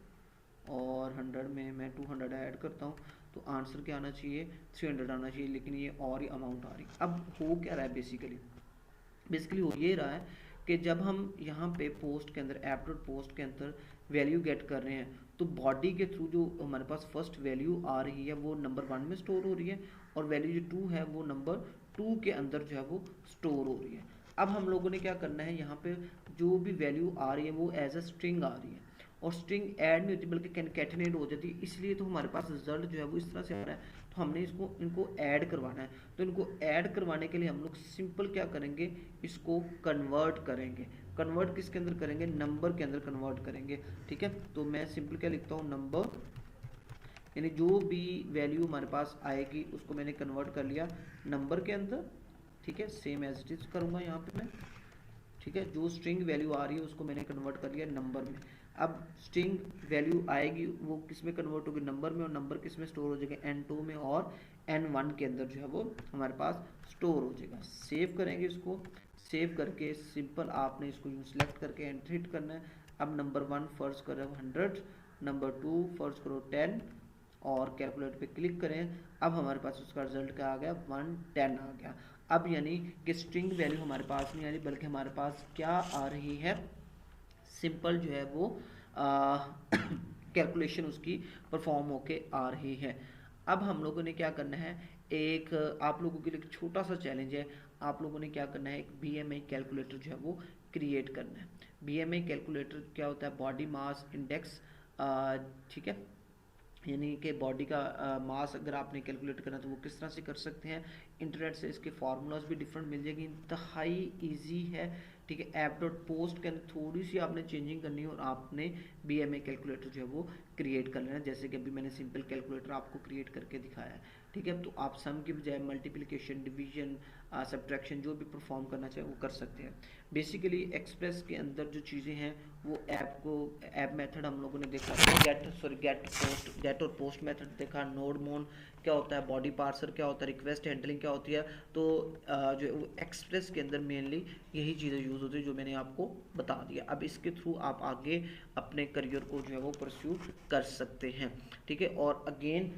और 100 में मैं 200 ऐड करता हूँ तो आंसर क्या आना चाहिए, 300 आना चाहिए, लेकिन ये और ही अमाउंट आ रही। अब हो क्या रहा है, बेसिकली हो ये रहा है कि जब हम यहाँ पे पोस्ट के अंदर ऐप डॉट पोस्ट के अंदर वैल्यू गेट कर रहे हैं तो बॉडी के थ्रू जो हमारे पास फर्स्ट वैल्यू आ रही है वो नंबर 1 में स्टोर हो रही है और वैल्यू जो 2 है वो नंबर 2 के अंदर जो है वो स्टोर हो रही है। अब हम लोगों ने क्या करना है, यहाँ पे जो भी वैल्यू आ रही है वो एज अ स्ट्रिंग आ रही है और स्ट्रिंग ऐड नहीं होती बल्कि कैनकेटिनेट हो जाती है, इसलिए तो हमारे पास रिजल्ट जो है वो इस तरह से आ रहा है। तो हमने इनको ऐड करवाना है। तो इनको ऐड करवाने के लिए हम लोग सिंपल क्या करेंगे, इसको कन्वर्ट करेंगे। कन्वर्ट किसके अंदर करेंगे, नंबर के अंदर कन्वर्ट करेंगे। ठीक है, तो मैं सिंपल क्या लिखता हूँ, नंबर, यानी जो भी वैल्यू हमारे पास आएगी उसको मैंने कन्वर्ट कर लिया नंबर के अंदर। ठीक है, सेम एज इट इज करूँगा यहाँ पे मैं। ठीक है, जो स्ट्रिंग वैल्यू आ रही है उसको मैंने कन्वर्ट कर लिया नंबर में। अब स्ट्रिंग वैल्यू आएगी वो किस में कन्वर्ट होगी, नंबर में, और नंबर किस में स्टोर हो जाएगा, N2 में, और N1 के अंदर जो है वो हमारे पास स्टोर हो जाएगा। सेव करेंगे इसको, सेव करके सिंपल आपने इसको यूँ सेलेक्ट करके एंटर हिट करना है। अब नंबर 1 फर्स्ट करो 100, नंबर 2 फर्स्ट करो 10 और कैलकुलेट पे क्लिक करें। अब हमारे पास उसका रिजल्ट क्या आ गया, 110 आ गया। अब यानी कि स्ट्रिंग वैल्यू हमारे पास नहीं आ रही, बल्कि हमारे पास क्या आ रही है, सिंपल जो है वो कैलकुलेशन उसकी परफॉर्म होके आ रही है। अब हम लोगों ने क्या करना है, एक आप लोगों के लिए एक छोटा सा चैलेंज है। आप लोगों ने क्या करना है, एक BMI कैलकुलेटर जो है वो क्रिएट करना है। BMI कैलकुलेटर क्या होता है, बॉडी मास इंडेक्स। ठीक है, यानी कि बॉडी का मास अगर आपने कैलकुलेट करना तो वो किस तरह से कर सकते हैं। इंटरनेट से इसके फार्मूलाज भी डिफरेंट मिल जाएगी, इंतहाई इजी है। ठीक है, ऐप.पोस्ट के अंदर थोड़ी सी आपने चेंजिंग करनी है और आपने BMI कैलकुलेटर जो है वो क्रिएट कर लेना है। जैसे कि अभी मैंने सिंपल कैलकुलेटर आपको क्रिएट करके दिखाया है। ठीक है, तो आप सम की बजाय मल्टीप्लिकेशन, डिवीजन, सब्ट्रैक्शन जो भी परफॉर्म करना चाहे वो कर सकते हैं। बेसिकली एक्सप्रेस के अंदर जो चीज़ें हैं वो ऐप मेथड हम लोगों ने देखा, गेट और पोस्ट मेथड देखा, नोड मोन क्या होता है, बॉडी पार्सर क्या होता है, रिक्वेस्ट हैंडलिंग क्या होती है। तो जो है वो एक्सप्रेस के अंदर मेनली यही चीज़ें यूज़ होती है जो मैंने आपको बता दिया। अब इसके थ्रू आप आगे अपने करियर को जो है वो परस्यू कर सकते हैं। ठीक है, और अगेन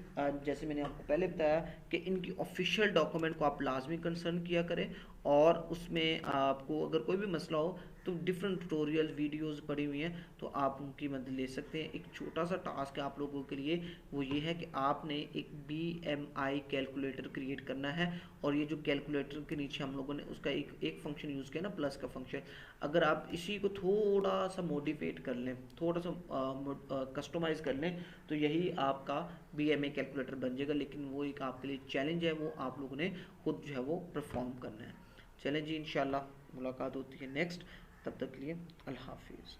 जैसे मैंने आपको पहले बताया कि इनकी ऑफिशियल डॉक्यूमेंट को आप लाजमी कंसर्न किया करें, और उसमें आपको अगर कोई भी मसला हो तो डिफरेंट ट्यूटोरियल वीडियोस पड़ी हुई हैं, तो आप उनकी मदद ले सकते हैं। एक छोटा सा टास्क है आप लोगों के लिए, वो ये है कि आपने एक BMI कैलकुलेटर क्रिएट करना है। और ये जो कैलकुलेटर के नीचे हम लोगों ने उसका एक फंक्शन यूज़ किया ना, प्लस का फंक्शन, अगर आप इसी को थोड़ा सा मॉडिफाइड कर लें, थोड़ा सा कस्टमाइज़ कर लें, तो यही आपका BMI कैलकुलेटर बन जाएगा। लेकिन वो एक आपके लिए चैलेंज है, वो आप लोगों ने खुद जो है वो परफॉर्म करना है। चलें जी, इंशाल्लाह मुलाकात होती है नेक्स्ट। तब तक के लिए अल्लाह हाफिज़।